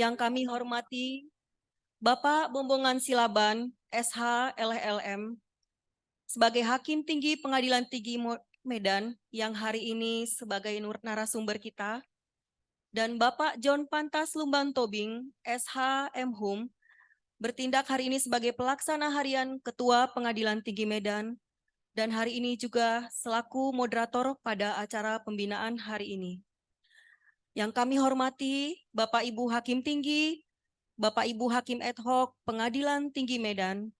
Yang kami hormati Bapak Bombongan Silaban, SH, LLM, sebagai Hakim Tinggi Pengadilan Tinggi Medan yang hari ini sebagai narasumber kita, dan Bapak John Pantas Lumban Tobing, SH, MHum, bertindak hari ini sebagai pelaksana harian Ketua Pengadilan Tinggi Medan, dan hari ini juga selaku moderator pada acara pembinaan hari ini. Yang kami hormati Bapak Ibu Hakim Tinggi, Bapak Ibu Hakim Ad Hoc Pengadilan Tinggi Medan.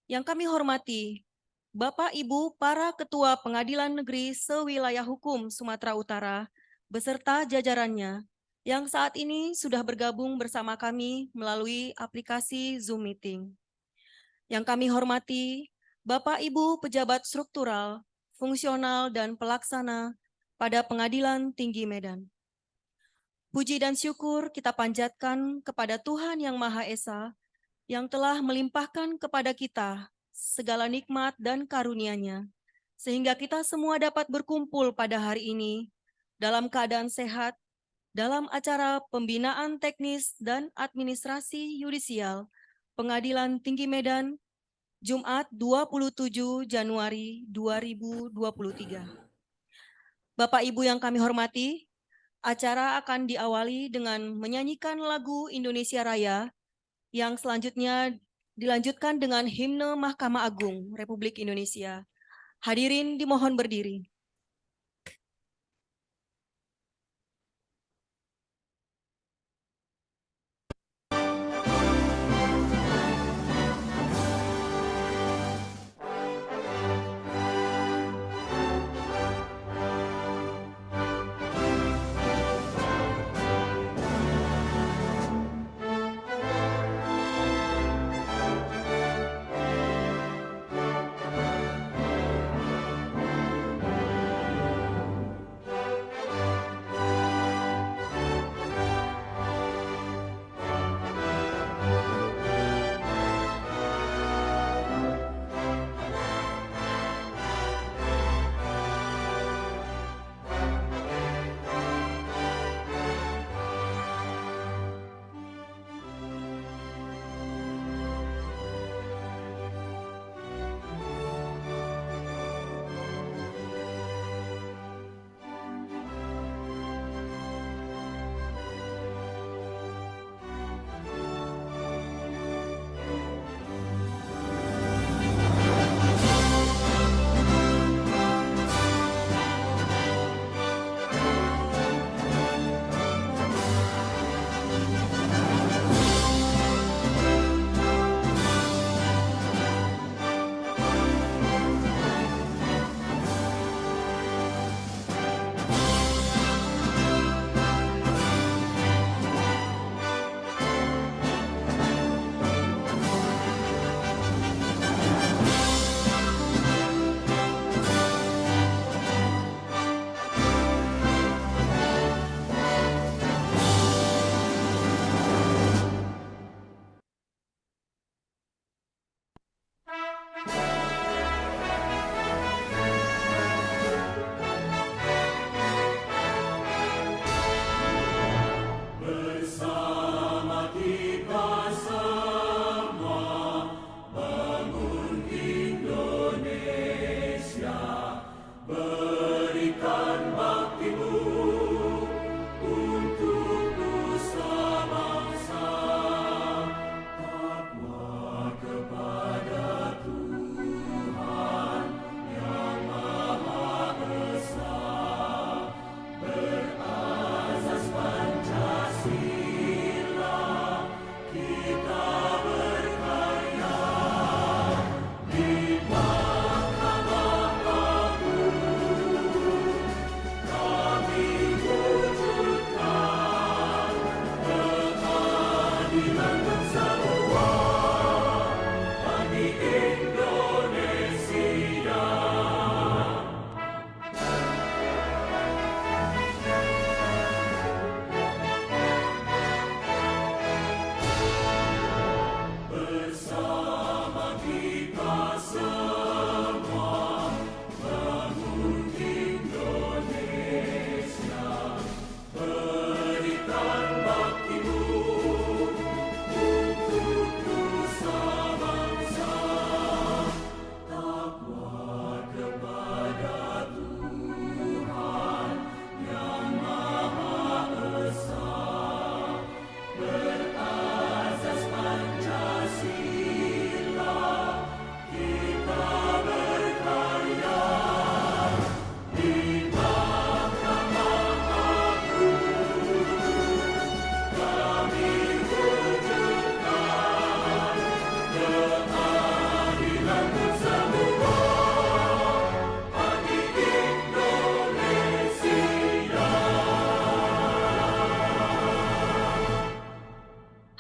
Yang kami hormati Bapak Ibu para Ketua Pengadilan Negeri sewilayah hukum Sumatera Utara beserta jajarannya yang saat ini sudah bergabung bersama kami melalui aplikasi Zoom Meeting. Yang kami hormati Bapak Ibu pejabat struktural, fungsional, dan pelaksana pada Pengadilan Tinggi Medan. Puji dan syukur kita panjatkan kepada Tuhan Yang Maha Esa yang telah melimpahkan kepada kita segala nikmat dan karunia-Nya, sehingga kita semua dapat berkumpul pada hari ini dalam keadaan sehat, dalam acara pembinaan teknis dan administrasi yudisial Pengadilan Tinggi Medan, Jumat 27 Januari 2023. Bapak Ibu yang kami hormati, acara akan diawali dengan menyanyikan lagu Indonesia Raya, yang selanjutnya dilanjutkan dengan himne Mahkamah Agung Republik Indonesia. Hadirin dimohon berdiri.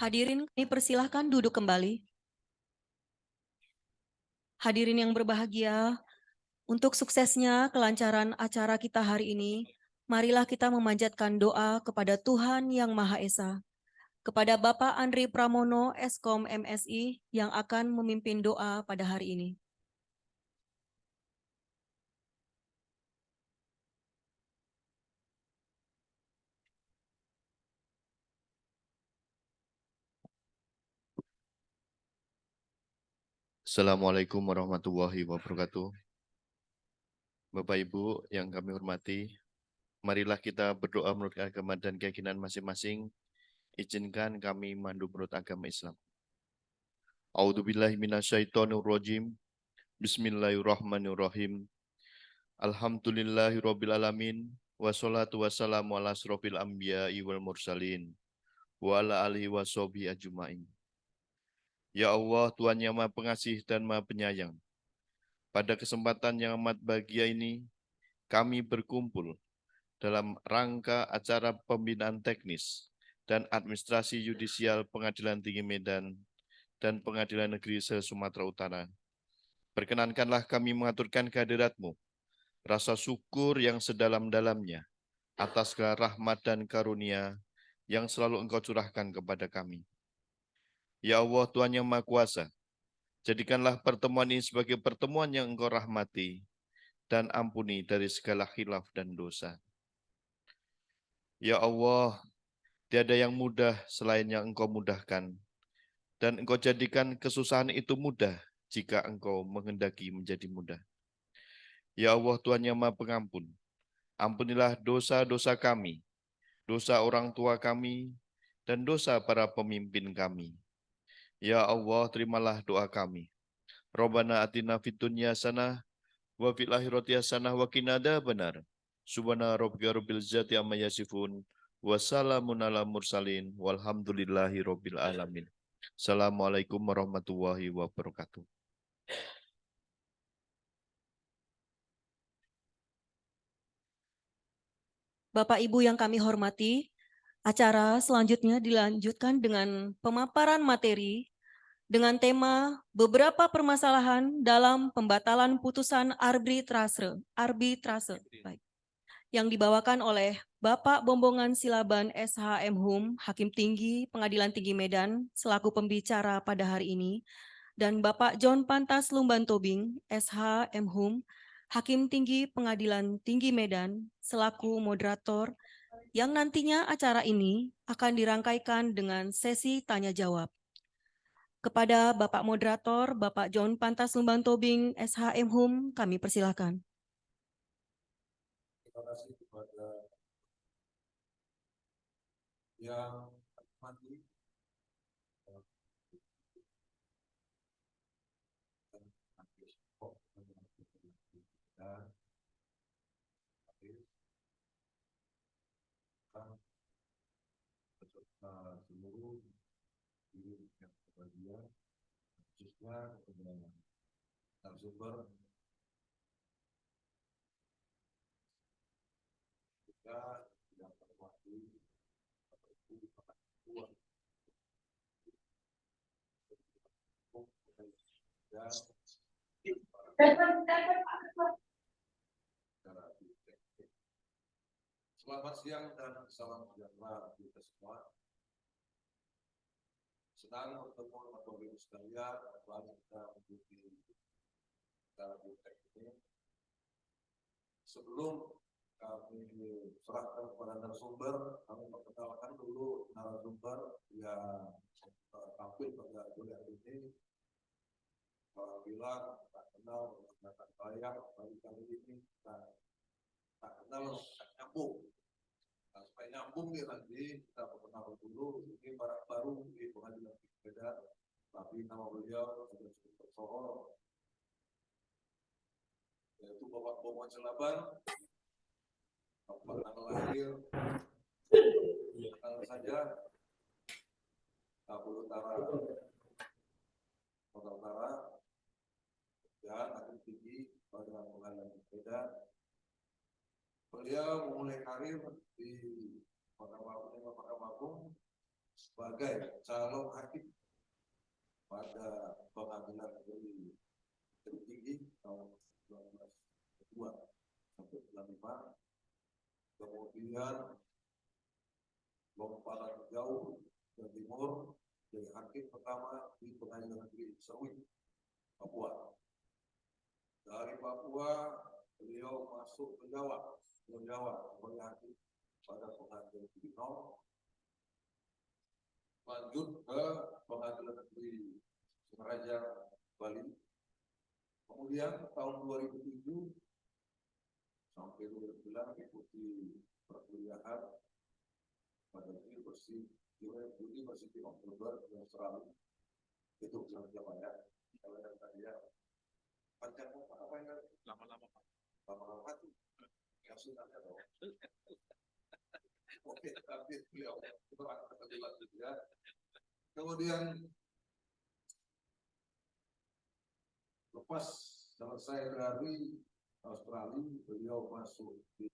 Hadirin, kami persilahkan duduk kembali. Hadirin yang berbahagia, untuk suksesnya kelancaran acara kita hari ini, marilah kita memanjatkan doa kepada Tuhan Yang Maha Esa, kepada Bapak Andri Pramono, Eskom MSI, yang akan memimpin doa pada hari ini. Assalamualaikum warahmatullahi wabarakatuh. Bapak Ibu yang kami hormati, marilah kita berdoa menurut agama dan keyakinan masing-masing. Izinkan kami mandu menurut agama Islam. A'udzubillahi minasyaitonirrajim. Bismillahirrahmanirrahim. Alhamdulillahirabbil alamin. Wassalatu wassalamu ala asrofil anbiya'i wal mursalin wa ala alihi washabihi ajmain. Ya Allah, Tuhan yang Maha Pengasih dan Maha Penyayang. Pada kesempatan yang amat bahagia ini, kami berkumpul dalam rangka acara pembinaan teknis dan administrasi yudisial Pengadilan Tinggi Medan dan Pengadilan Negeri se-Sumatera Utara. Perkenankanlah kami mengaturkan kehadirat-Mu, rasa syukur yang sedalam-dalamnya atas segala rahmat dan karunia yang selalu Engkau curahkan kepada kami. Ya Allah, Tuhan yang Maha Kuasa, jadikanlah pertemuan ini sebagai pertemuan yang Engkau rahmati dan ampuni dari segala khilaf dan dosa. Ya Allah, tiada yang mudah selain yang Engkau mudahkan, dan Engkau jadikan kesusahan itu mudah jika Engkau menghendaki menjadi mudah. Ya Allah, Tuhan yang Maha Pengampun, ampunilah dosa-dosa kami, dosa orang tua kami, dan dosa para pemimpin kami. Ya Allah, terimalah doa kami. Rabbana atina fid dunya hasanah wa fil akhirati hasanah wa qina adzabannar. Subhana rabbika rabbil izzati amma yasifun. Wassalamun ala mursalin walhamdulillahi rabbil alamin. Assalamualaikum warahmatullahi wabarakatuh. Bapak Ibu yang kami hormati, acara selanjutnya dilanjutkan dengan pemaparan materi dengan tema beberapa permasalahan dalam pembatalan putusan arbitrase. Baik. Yang dibawakan oleh Bapak Bombongan Silaban SHM Hum, Hakim Tinggi Pengadilan Tinggi Medan, selaku pembicara pada hari ini, dan Bapak John Pantas Lumban Tobing, SHM Hum, Hakim Tinggi Pengadilan Tinggi Medan, selaku moderator, yang nantinya acara ini akan dirangkaikan dengan sesi tanya-jawab. Kepada Bapak Moderator, Bapak John Pantas Lumban Tobing, SHM Hum, kami persilakan. Terima kasih kepada yang mati beserta seluruh yang berbahagia, khususnya kepada narasumber juga yang terwakili Selamat siang dan salam sejahtera kita semua. Senang bertemu dengan Bapak Ibu sekalian, apalagi kita mengikuti acara BUTEK ini. Sebelum kami serahkan kepada narasumber, kami perkenalkan dulu narasumber yang tampil pada kuliah ini. Apabila tak kenal menggunakan bayang, kali ini tak kenal nyambung. Nah, supaya nyambung nih nanti kita perkenalkan dulu. Ini barang baru di Pengadilan Tinggi Medan, tapi nama beliau sudah cukup tersohor, yaitu Bapak Bombongan Silaban. Bapak tanggal lahir tanggal saja Kabul Utara, Kota Utara, dan Hakim Tinggi pada Pengadilan Tinggi Medan. Beliau memulai karir di Mahkamah Agung sebagai calon hakim pada pengadilan negeri tertinggi tahun 1992 sampai 95. Kemudian lompatan jauh ke timur jadi hakim pertama di pengadilan negeri Serui, Papua. Dari Papua beliau masuk ke Jawa sebagai hakim pada pengadilan negeri Nol. Lanjut ke pengadilan negeri Singaraja, Bali. Kemudian tahun 2007 sampai 2009 ikuti perkuliahan pada University of Melbourne di Australia. Itu sama ya. Kalau yang tadi ya panjang apa yang lama-lama itu yang sudah ada dong. Oke, tapi beliau itu akan jelas juga. Kemudian lepas selesai dari Australia, beliau masuk di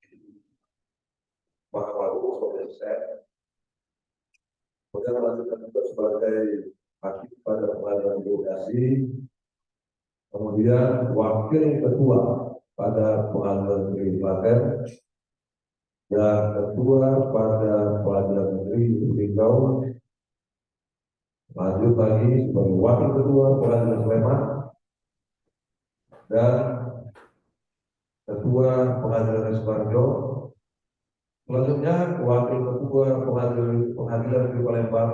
Mahkamah Agung sebagai saya. Kemudian melanjutkan juga sebagai hakim pada pengadilan imigrasi. Kemudian wakil ketua pada pengadilan negeri Klaten dan ketua pada pengadilan negeri Riau. Lanjut lagi sebagai wakil ketua pengadilan Sleman dan ketua pengadilan Sukoharjo. Selanjutnya wakil ketua pengadilan negeri Palembang.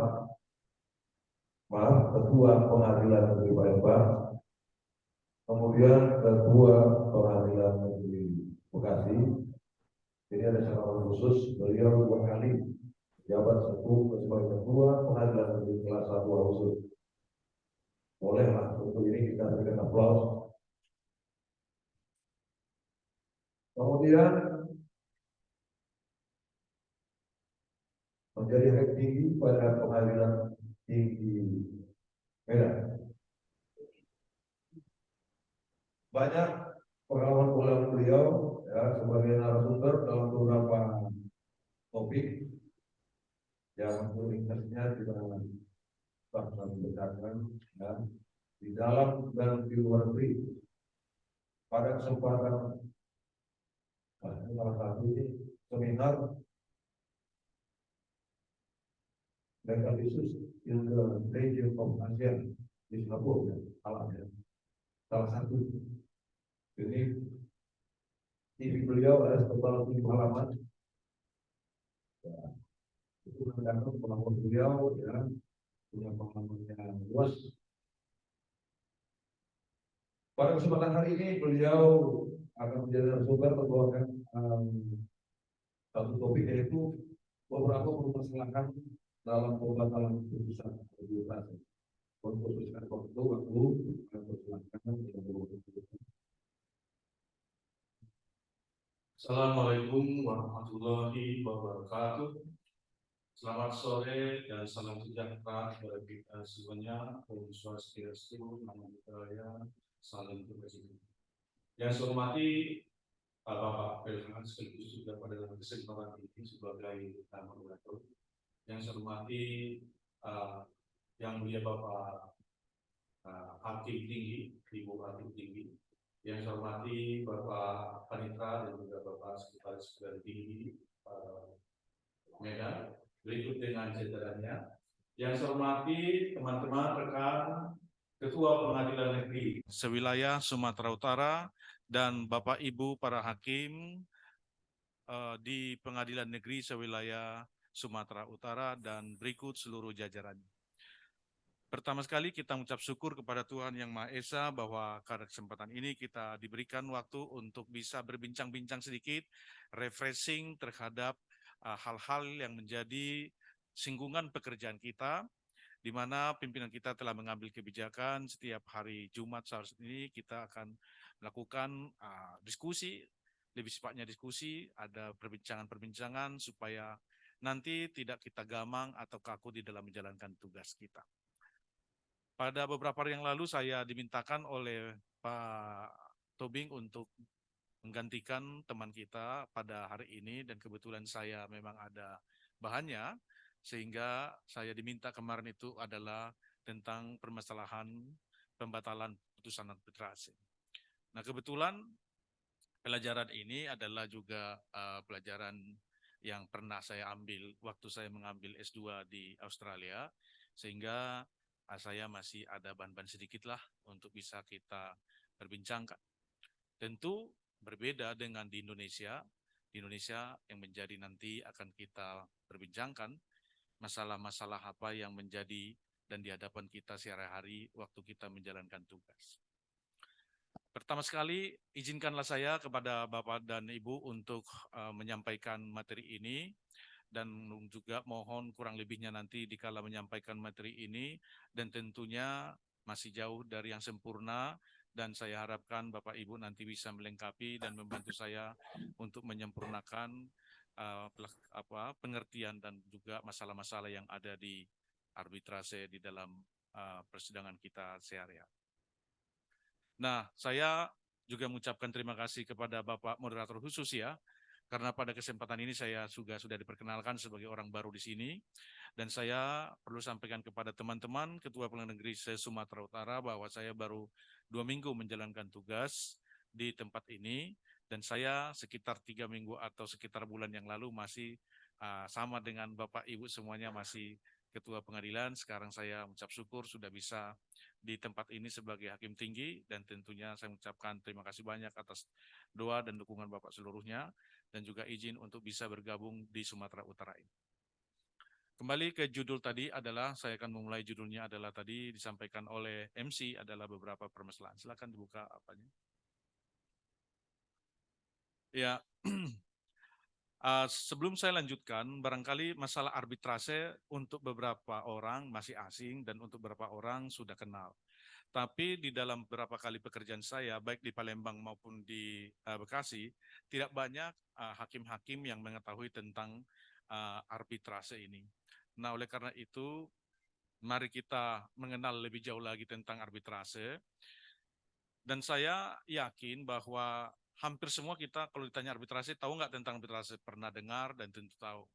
Ketua pengadilan negeri Palembang. Kemudian ketua pengadilan negeri Bekasi. Jadi ada catatan khusus, beliau 2 kali jabat sebagai ketua pengadilan negeri kelas 1 khusus. Bolehlah untuk ini kita berikan aplaus. Kemudian menjadi hakim tinggi pada pengadilan tinggi Medan. Banyak pengalaman beliau ya, sebagai narasumber dalam beberapa topik yang ringkasnya tidak dapat dibacakan ya, di dalam dan di luar negeri. Pada kesempatan salah satu ini seminar legal issues in the region of ASEAN di Singapura, ya, salah satu. Jadi TV beliau ada setebal 7 halaman. Ya, itu menandakan pengalaman beliau ya, punya pengalaman yang luas. Pada kesempatan hari ini beliau akan menjadi narasumber membawakan satu topik, yaitu beberapa permasalahan dalam pembatalan putusan arbitrase. Khususkan waktu Assalamualaikum warahmatullahi wabarakatuh. Selamat sore dan salam sejahtera kepada kita semuanya. Om Swastiastu, Namo Buddhaya, salam kebajikan. Yang saya hormati Bapak Pelham sekaligus juga pada kesempatan ini sebagai moderator. Yang saya hormati yang mulia Bapak Hakim Tinggi, Ibu Hakim Tinggi. Yang saya hormati Bapak Panitra dan juga Bapak Sekretaris Pengadilan Tinggi Medan. Berikut dengan jajarannya. Yang saya hormati teman-teman rekan Ketua Pengadilan Negeri sewilayah Sumatera Utara dan Bapak Ibu para hakim di Pengadilan Negeri sewilayah Sumatera Utara dan berikut seluruh jajarannya. Pertama sekali kita mengucap syukur kepada Tuhan Yang Maha Esa bahwa pada kesempatan ini kita diberikan waktu untuk bisa berbincang-bincang sedikit, refreshing terhadap hal-hal yang menjadi singgungan pekerjaan kita, di mana pimpinan kita telah mengambil kebijakan setiap hari Jumat seharusnya ini kita akan melakukan diskusi, lebih sifatnya diskusi, ada perbincangan-perbincangan supaya nanti tidak kita gamang atau kaku di dalam menjalankan tugas kita. Pada beberapa hari yang lalu saya dimintakan oleh Pak Tobing untuk menggantikan teman kita pada hari ini dan kebetulan saya memang ada bahannya. sehingga saya diminta kemarin itu adalah tentang permasalahan pembatalan putusan arbitrase. Nah, kebetulan pelajaran ini adalah juga pelajaran yang pernah saya ambil waktu saya mengambil S2 di Australia, sehingga saya masih ada bahan-bahan sedikit lah untuk bisa kita perbincangkan. Tentu berbeda dengan di Indonesia. Di Indonesia yang menjadi nanti akan kita perbincangkan masalah-masalah apa yang menjadi dan di hadapan kita sehari-hari waktu kita menjalankan tugas. Pertama sekali, izinkanlah saya kepada Bapak dan Ibu untuk menyampaikan materi ini, dan juga mohon kurang lebihnya nanti dikala menyampaikan materi ini, dan tentunya masih jauh dari yang sempurna, dan saya harapkan Bapak Ibu nanti bisa melengkapi dan membantu saya untuk menyempurnakan pengertian dan juga masalah-masalah yang ada di arbitrase di dalam persidangan kita sehari-hari. Nah, saya juga mengucapkan terima kasih kepada Bapak Moderator khusus ya, karena pada kesempatan ini saya sudah diperkenalkan sebagai orang baru di sini, dan saya perlu sampaikan kepada teman-teman Ketua Pengadilan Negeri se-Sumatera Utara bahwa saya baru 2 minggu menjalankan tugas di tempat ini, dan saya sekitar 3 minggu atau sekitar bulan yang lalu masih sama dengan Bapak Ibu semuanya masih Ketua Pengadilan. Sekarang saya mengucap syukur sudah bisa di tempat ini sebagai hakim tinggi, dan tentunya saya mengucapkan terima kasih banyak atas doa dan dukungan Bapak seluruhnya, dan juga izin untuk bisa bergabung di Sumatera Utara ini. Kembali ke judul tadi adalah, saya akan memulai judulnya adalah tadi disampaikan oleh MC adalah beberapa permasalahan. Silakan dibuka apanya. Ya, sebelum saya lanjutkan, barangkali masalah arbitrase untuk beberapa orang masih asing dan untuk beberapa orang sudah kenal. Tapi di dalam beberapa kali pekerjaan saya, baik di Palembang maupun di Bekasi, tidak banyak hakim-hakim yang mengetahui tentang arbitrase ini. Nah, oleh karena itu, mari kita mengenal lebih jauh lagi tentang arbitrase. Dan saya yakin bahwa hampir semua kita kalau ditanya arbitrase, tahu nggak tentang arbitrase? Pernah dengar dan tentu tahu.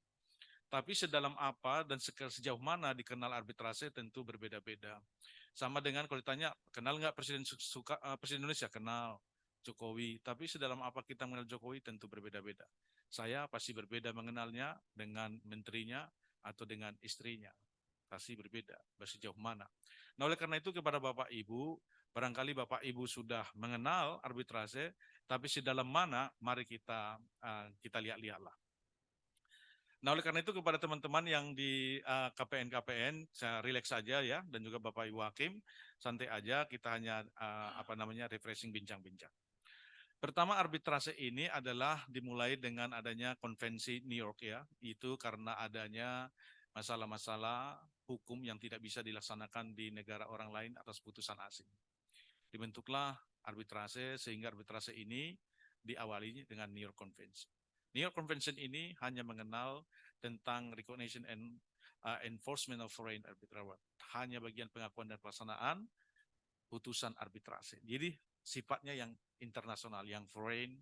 Tapi sedalam apa dan sejauh mana dikenal arbitrase tentu berbeda-beda. Sama dengan kalau ditanya, kenal nggak Presiden Indonesia? Kenal Jokowi. Tapi sedalam apa kita mengenal Jokowi tentu berbeda-beda. Saya pasti berbeda mengenalnya dengan menterinya atau dengan istrinya. Pasti berbeda, sejauh mana. Nah, oleh karena itu kepada Bapak Ibu, barangkali Bapak Ibu sudah mengenal arbitrase, tapi sedalam mana mari kita lihat-lihatlah. Nah, oleh karena itu kepada teman-teman yang di KPN, saya rileks saja ya, dan juga Bapak Ibu Hakim, santai aja, kita hanya refreshing bincang-bincang. Pertama, arbitrase ini adalah dimulai dengan adanya konvensi New York ya, itu karena adanya masalah-masalah hukum yang tidak bisa dilaksanakan di negara orang lain atas putusan asing. Dibentuklah arbitrase, sehingga arbitrase ini diawali dengan New York Convention. New York Convention ini hanya mengenal tentang recognition and enforcement of foreign arbitral award. Hanya bagian pengakuan dan pelaksanaan putusan arbitrase. Jadi sifatnya yang internasional, yang foreign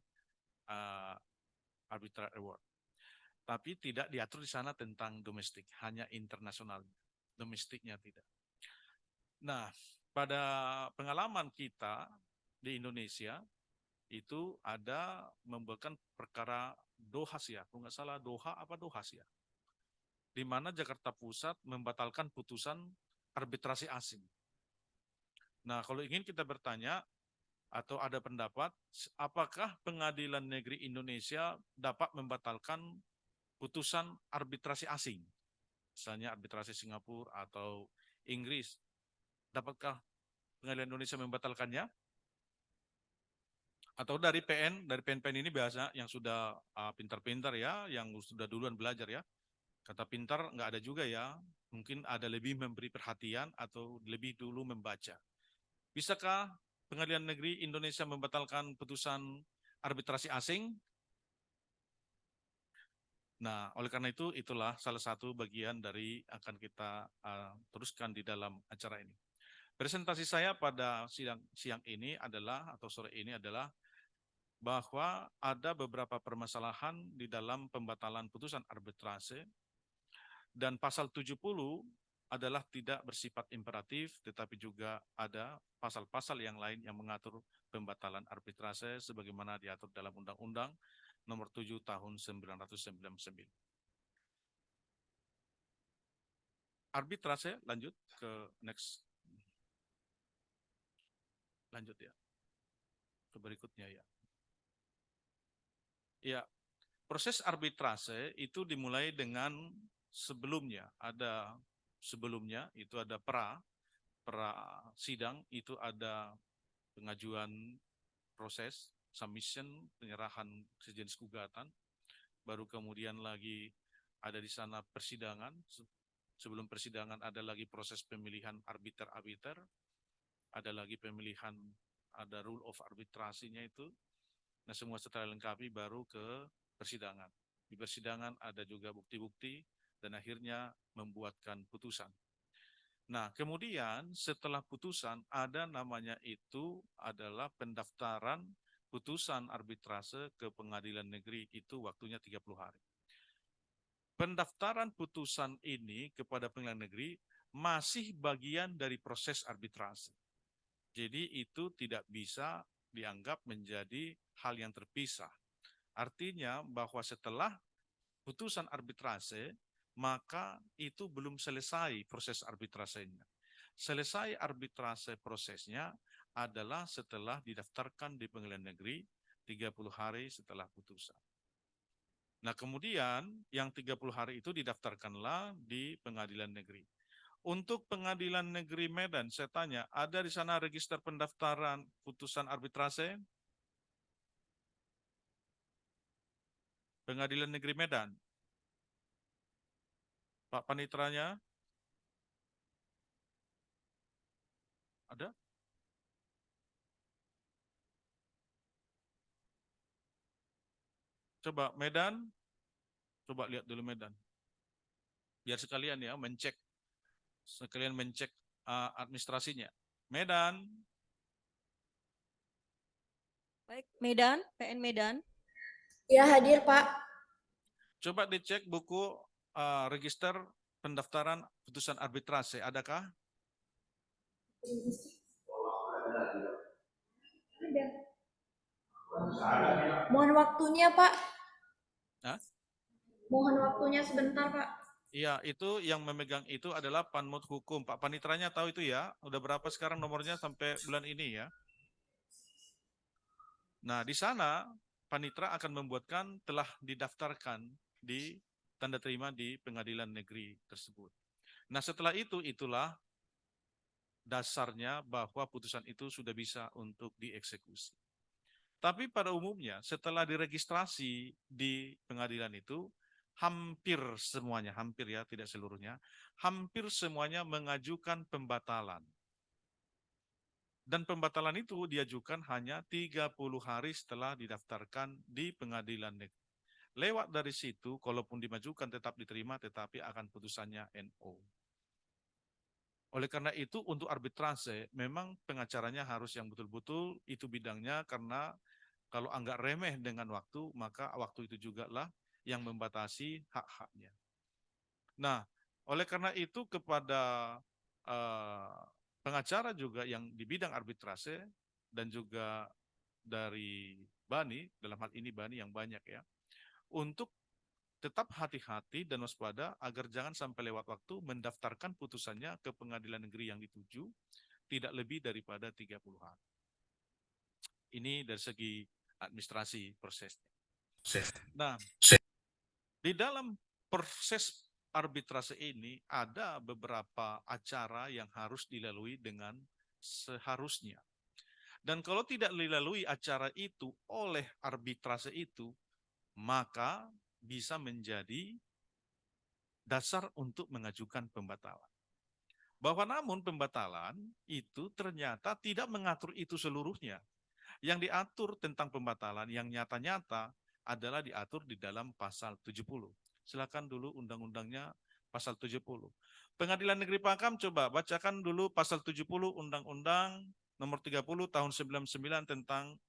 arbitral award. Tapi tidak diatur di sana tentang domestik, hanya internasional. Domestiknya tidak. Nah, pada pengalaman kita di Indonesia, itu ada membuatkan perkara Dohas ya, kalau nggak salah Dohas ya, di mana Jakarta Pusat membatalkan putusan arbitrasi asing. Nah, kalau ingin kita bertanya atau ada pendapat, apakah Pengadilan Negeri Indonesia dapat membatalkan putusan arbitrasi asing? Misalnya arbitrasi Singapura atau Inggris, dapatkah Pengadilan Indonesia membatalkannya? Atau dari PN ini biasa yang sudah pintar-pintar ya, yang sudah duluan belajar ya. Kata pintar nggak ada juga ya, mungkin ada lebih memberi perhatian atau lebih dulu membaca. Bisakah Pengadilan Negeri Indonesia membatalkan putusan arbitrasi asing? Nah, oleh karena itu, itulah salah satu bagian dari akan kita teruskan di dalam acara ini. Presentasi saya pada siang ini adalah, atau sore ini adalah, bahwa ada beberapa permasalahan di dalam pembatalan putusan arbitrase Dan pasal 70 adalah tidak bersifat imperatif, tetapi juga ada pasal-pasal yang lain yang mengatur pembatalan arbitrase sebagaimana diatur dalam Undang-Undang Nomor 7 Tahun 1999. Arbitrase, lanjut ke next. Lanjut ya. Ke berikutnya ya. Ya, proses arbitrase itu dimulai dengan sebelumnya itu ada pra sidang, itu ada pengajuan proses submission, penyerahan sejenis gugatan, baru kemudian lagi ada di sana persidangan, sebelum persidangan ada lagi proses pemilihan arbiter, ada lagi pemilihan, ada rule of arbitrasinya itu. Nah, semua setelah lengkapi baru ke persidangan. Di persidangan ada juga bukti-bukti dan akhirnya membuatkan putusan. Nah, kemudian setelah putusan ada namanya itu adalah pendaftaran putusan arbitrase ke pengadilan negeri, itu waktunya 30 hari. Pendaftaran putusan ini kepada pengadilan negeri masih bagian dari proses arbitrase. Jadi itu tidak bisa dianggap menjadi hal yang terpisah. Artinya bahwa setelah putusan arbitrase, maka itu belum selesai proses arbitrasenya. Selesai arbitrase prosesnya adalah setelah didaftarkan di pengadilan negeri 30 hari setelah putusan. Nah, kemudian yang 30 hari itu didaftarkanlah di pengadilan negeri. Untuk pengadilan negeri Medan, saya tanya, ada di sana register pendaftaran putusan arbitrase? Pengadilan negeri Medan. Pak Panitranya? Ada? Coba Medan, coba lihat dulu Medan. Biar sekalian ya mencek administrasinya. Medan. Baik, Medan, PN Medan. Ya, hadir, Pak. Coba dicek buku register pendaftaran putusan arbitrase, adakah? Mohon waktunya, Pak. Hah? Mohon waktunya sebentar, Pak. Iya, itu yang memegang itu adalah Panmut Hukum. Pak Panitranya tahu itu ya? Udah berapa sekarang nomornya sampai bulan ini ya? Nah, di sana Panitra akan membuatkan telah didaftarkan di tanda terima di pengadilan negeri tersebut. Nah, setelah itu, itulah dasarnya bahwa putusan itu sudah bisa untuk dieksekusi. Tapi pada umumnya setelah diregistrasi di pengadilan itu, hampir semuanya, hampir ya, tidak seluruhnya, hampir semuanya mengajukan pembatalan. Dan pembatalan itu diajukan hanya 30 hari setelah didaftarkan di pengadilan negeri. Lewat dari situ, kalaupun dimajukan tetap diterima, tetapi akan putusannya NO. Oleh karena itu, untuk arbitrase, memang pengacaranya harus yang betul-betul itu bidangnya, karena kalau anggap remeh dengan waktu, maka waktu itu juga lah yang membatasi hak-haknya. Nah, oleh karena itu kepada pengacara juga yang di bidang arbitrase dan juga dari Bani, dalam hal ini Bani yang banyak ya, untuk tetap hati-hati dan waspada agar jangan sampai lewat waktu mendaftarkan putusannya ke pengadilan negeri yang dituju tidak lebih daripada 30 hari. Ini dari segi administrasi prosesnya. Nah, di dalam proses arbitrase ini ada beberapa acara yang harus dilalui dengan seharusnya. Dan kalau tidak dilalui acara itu oleh arbitrase itu, maka bisa menjadi dasar untuk mengajukan pembatalan. Bahwa namun pembatalan itu ternyata tidak mengatur itu seluruhnya. Yang diatur tentang pembatalan yang nyata-nyata adalah diatur di dalam pasal 70. Silakan dulu undang-undangnya pasal 70. Pengadilan Negeri Pakam coba bacakan dulu pasal 70 Undang-Undang Nomor 30 Tahun 99 tentang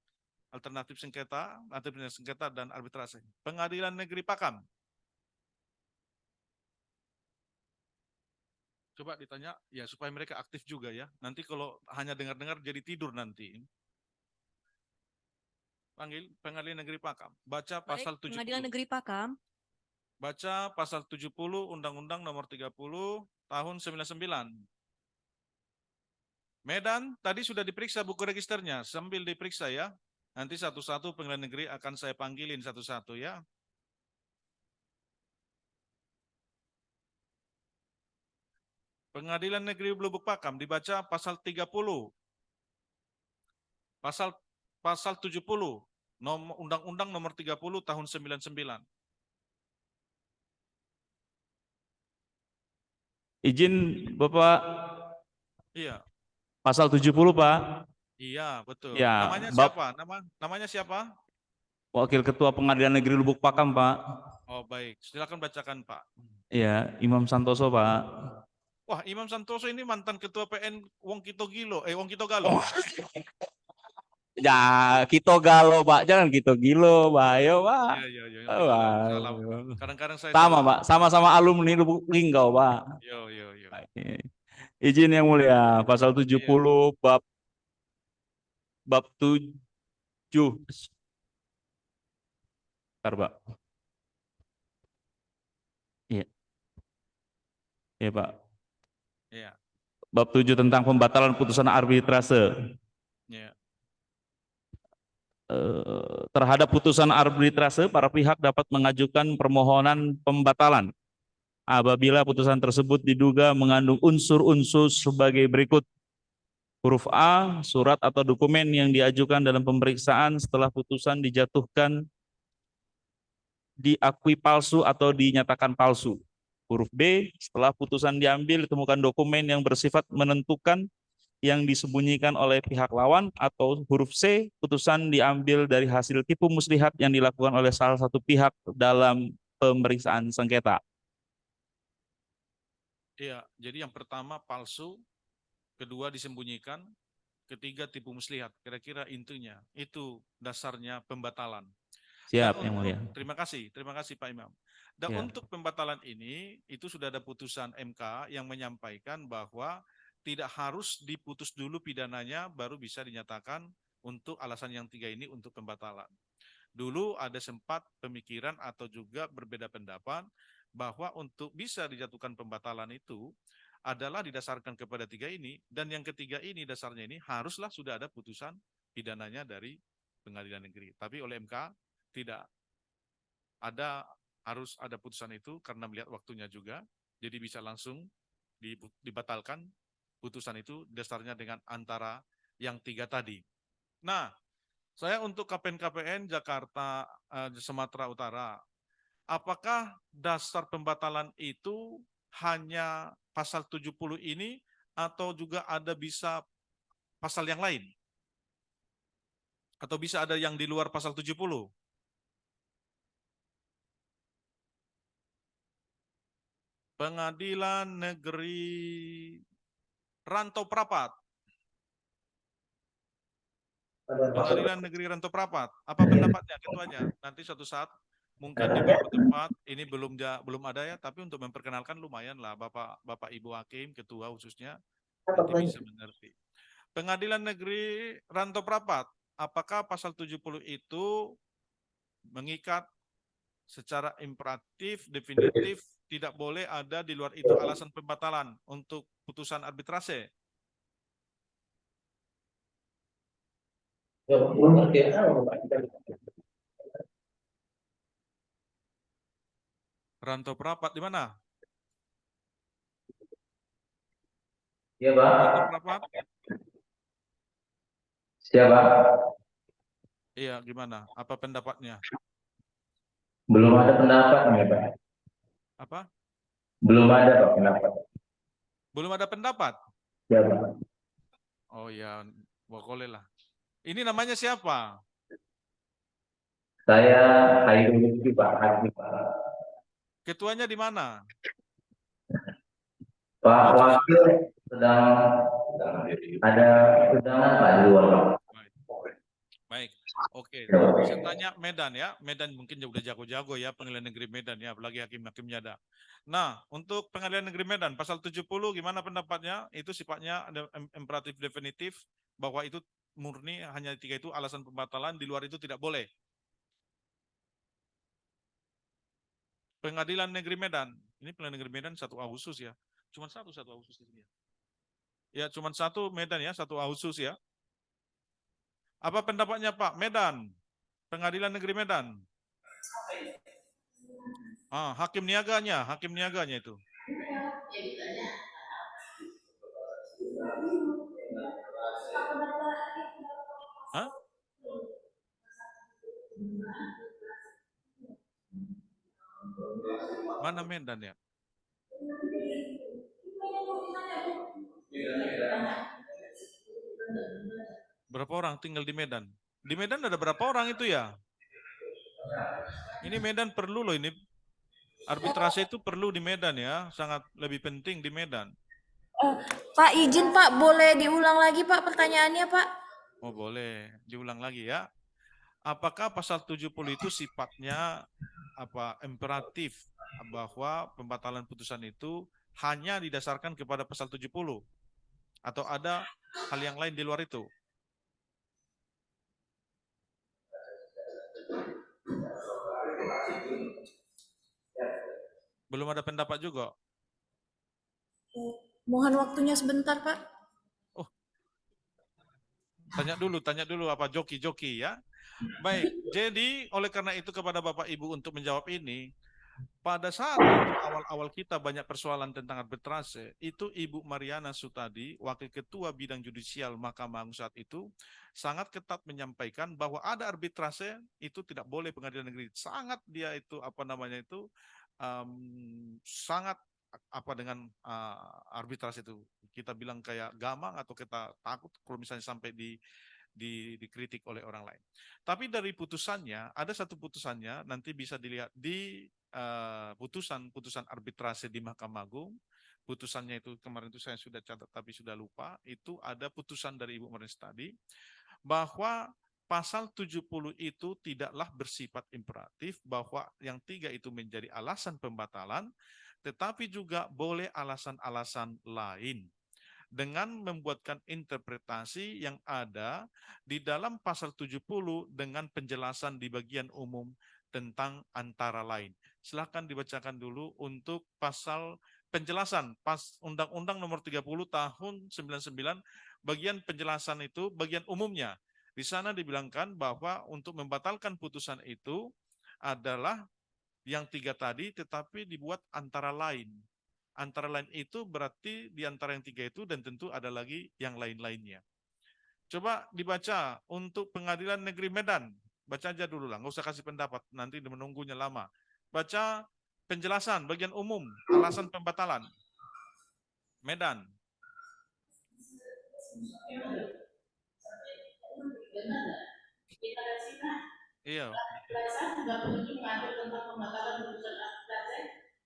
alternatif sengketa dan arbitrase. Pengadilan Negeri Pakam. Coba ditanya ya supaya mereka aktif juga ya. Nanti kalau hanya dengar-dengar jadi tidur nanti. Panggil Pengadilan Negeri Pakam. Baca Baik, pasal 70. Pengadilan Negeri Pakam. Baca pasal 70 Undang-Undang Nomor 30 Tahun 99. Medan tadi sudah diperiksa buku registernya, sambil diperiksa ya. Nanti satu-satu Pengadilan Negeri akan saya panggilin satu-satu ya. Pengadilan Negeri Lubuk Pakam dibaca pasal 30. Pasal 70 Undang-Undang Nomor 30 Tahun 99. Izin Bapak, Iya, pasal 70 Pak. iya betul. Ya, Namanya siapa? Namanya siapa? Wakil Ketua Pengadilan Negeri Lubuk Pakam Pak. Oh baik, silakan bacakan Pak. Ya, Imam Santoso Pak. Wah, Imam Santoso ini mantan Ketua PN Wong Kito Galo. Oh. Ya, Kito Galo Pak, jangan Kito Gilo, Pak. Ayo Pak. Iya. Wah. Kadang-kadang saya Sama salah. Pak, sama-sama alumni Lubuk Linggau Pak. Yo. Izin yang mulia, pasal 70 bab 7. Bentar, Pak. Iya. Iya, Pak. Iya. Bab 7 tentang pembatalan putusan arbitrase. Iya. Terhadap putusan arbitrase, para pihak dapat mengajukan permohonan pembatalan apabila putusan tersebut diduga mengandung unsur-unsur sebagai berikut. Huruf A, surat atau dokumen yang diajukan dalam pemeriksaan setelah putusan dijatuhkan diakui palsu atau dinyatakan palsu. Huruf B, setelah putusan diambil ditemukan dokumen yang bersifat menentukan yang disembunyikan oleh pihak lawan, atau huruf C, putusan diambil dari hasil tipu muslihat yang dilakukan oleh salah satu pihak dalam pemeriksaan sengketa. Iya, jadi yang pertama palsu, kedua disembunyikan, ketiga tipu muslihat. Kira-kira intinya itu dasarnya pembatalan. Siap, yang mulia. Terima kasih Pak Imam. Dan Ya. untuk pembatalan ini, itu sudah ada putusan MK yang menyampaikan bahwa tidak harus diputus dulu pidananya baru bisa dinyatakan untuk alasan yang 3 ini untuk pembatalan. Dulu ada sempat pemikiran atau juga berbeda pendapat bahwa untuk bisa dijatuhkan pembatalan itu adalah didasarkan kepada 3 ini, dan yang ketiga ini dasarnya ini haruslah sudah ada putusan pidananya dari Pengadilan Negeri. Tapi oleh MK tidak ada, harus ada putusan itu karena melihat waktunya juga, jadi bisa langsung dibatalkan putusan itu dasarnya dengan antara yang 3 tadi. Nah, saya untuk KPN Jakarta, Sumatera Utara, apakah dasar pembatalan itu hanya pasal 70 ini atau juga ada bisa pasal yang lain? Atau bisa ada yang di luar pasal 70? Pengadilan Negeri Rantau Prapat. Pengadilan Negeri Rantau Prapat. Apa pendapatnya ketuanya? Nanti suatu saat mungkin di beberapa tempat ini belum ada ya, tapi untuk memperkenalkan lumayan lah Bapak Ibu Hakim, ketua khususnya nanti bisa mengerti. Pengadilan Negeri Rantau Prapat, apakah pasal 70 itu mengikat secara imperatif, definitif, tidak boleh ada di luar itu alasan pembatalan untuk putusan arbitrase? Rantau Prapat di mana? Iya, Pak. Rantau Prapat? Siapa? Iya, gimana? Apa pendapatnya? Belum ada pendapat nih, Pak. Apa? Belum ada, Pak, pendapat. Belum ada pendapat? Ya, Pak. Oh ya, boleh lah. Ini namanya siapa? Saya Hairul Lutfi, Pak. Haji, Pak. Ketuanya di mana? Pak Wakil sedang ada undangan, Pak, di luar, Pak. Baik. Oke, Ya, Pak. saya tanya Medan ya. Medan mungkin udah jago-jago ya pengadilan negeri Medan ya, apalagi hakim-hakimnya ada. Nah, untuk pengadilan negeri Medan pasal 70 gimana pendapatnya? Itu sifatnya ada imperatif definitif bahwa itu murni hanya 3 itu alasan pembatalan, di luar itu tidak boleh. Pengadilan negeri Medan. Ini pengadilan negeri Medan 1 Agustus ya. Cuma 1 Agustus di sini. Ya, cuma 1 Medan ya, 1 Agustus ya. Apa pendapatnya Pak? Medan. Pengadilan negeri Medan. Hakim niaganya itu. Hah? Mana Medan ya? Berapa orang tinggal di Medan? Di Medan ada berapa orang itu ya? Ini Medan perlu loh ini. Arbitrase itu perlu di Medan ya, sangat lebih penting di Medan. Pak izin Pak, boleh diulang lagi Pak pertanyaannya Pak? Oh boleh, diulang lagi ya. Apakah pasal 70 itu sifatnya imperatif bahwa pembatalan putusan itu hanya didasarkan kepada pasal 70 atau ada hal yang lain di luar itu? Belum ada pendapat juga. Mohon waktunya sebentar Pak. Oh, tanya dulu apa joki-joki ya. Baik, jadi oleh karena itu kepada Bapak Ibu untuk menjawab ini, pada saat itu awal-awal kita banyak persoalan tentang arbitrase, itu Ibu Mariana Sutadi, Wakil Ketua Bidang Judisial Mahkamah Agung saat itu, sangat ketat menyampaikan bahwa ada arbitrase itu tidak boleh pengadilan negeri. Sangat dia itu sangat dengan arbitrase itu. Kita bilang kayak gamang atau kita takut kalau misalnya sampai dikritik oleh orang lain. Tapi dari putusannya, ada satu putusannya nanti bisa dilihat di putusan arbitrase di Mahkamah Agung. Putusannya itu kemarin itu saya sudah catat tapi sudah lupa. Itu ada putusan dari Ibu Mariana tadi bahwa pasal 70 itu tidaklah bersifat imperatif bahwa yang 3 itu menjadi alasan pembatalan, tetapi juga boleh alasan-alasan lain dengan membuatkan interpretasi yang ada di dalam pasal 70 dengan penjelasan di bagian umum tentang antara lain. Silakan dibacakan dulu untuk pasal penjelasan Undang-Undang Nomor 30 Tahun 99 bagian penjelasan itu bagian umumnya. Di sana dibilangkan bahwa untuk membatalkan putusan itu adalah yang 3 tadi tetapi dibuat antara lain. Antara lain itu berarti di antara yang 3 itu dan tentu ada lagi yang lain-lainnya. Coba dibaca untuk Pengadilan Negeri Medan. Baca aja dulu lah, nggak usah kasih pendapat, nanti menunggunya lama. Baca penjelasan bagian umum, alasan pembatalan. Medan. Iya.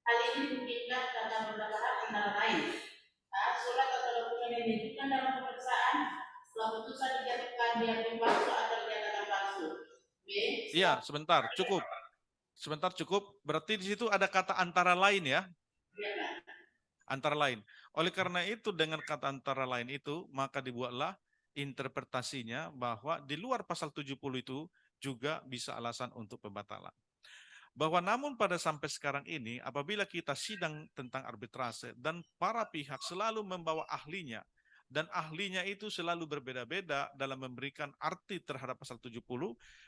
Hal ini dimungkinkan karena beberapa hal antara lain. Surat atau dokumen yang diajukan dalam pemeriksaan setelah putusan dijatuhkan diambil palsu atau dinyatakan palsu. B. Iya, sebentar, cukup. Sebentar cukup. Berarti di situ ada kata antara lain ya. Antara lain. Oleh karena itu dengan kata antara lain itu maka dibuatlah interpretasinya bahwa di luar pasal 70 itu juga bisa alasan untuk pembatalan. Bahwa namun pada sampai sekarang ini apabila kita sidang tentang arbitrase dan para pihak selalu membawa ahlinya dan ahlinya itu selalu berbeda-beda dalam memberikan arti terhadap pasal 70,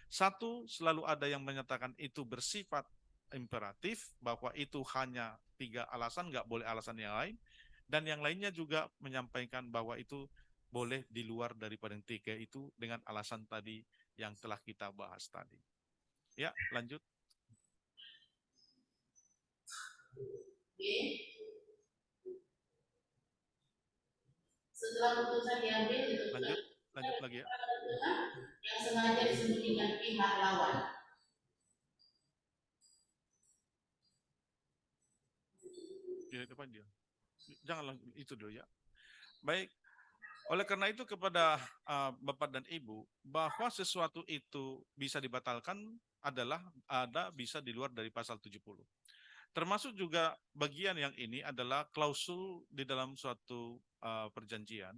satu selalu ada yang menyatakan itu bersifat imperatif bahwa itu hanya 3 alasan, nggak boleh alasan yang lain, dan yang lainnya juga menyampaikan bahwa itu boleh di luar daripada yang 3 itu dengan alasan tadi yang telah kita bahas tadi. Ya, lanjut. Setelah putusan diambil Lanjut lagi ya. Yang sengaja disembunyikan pihak lawan. Di depan dia. Jangan itu dulu ya. Baik. Oleh karena itu kepada Bapak dan Ibu, bahwa sesuatu itu bisa dibatalkan adalah bisa di luar dari pasal 70. Termasuk juga bagian yang ini adalah klausul di dalam suatu perjanjian.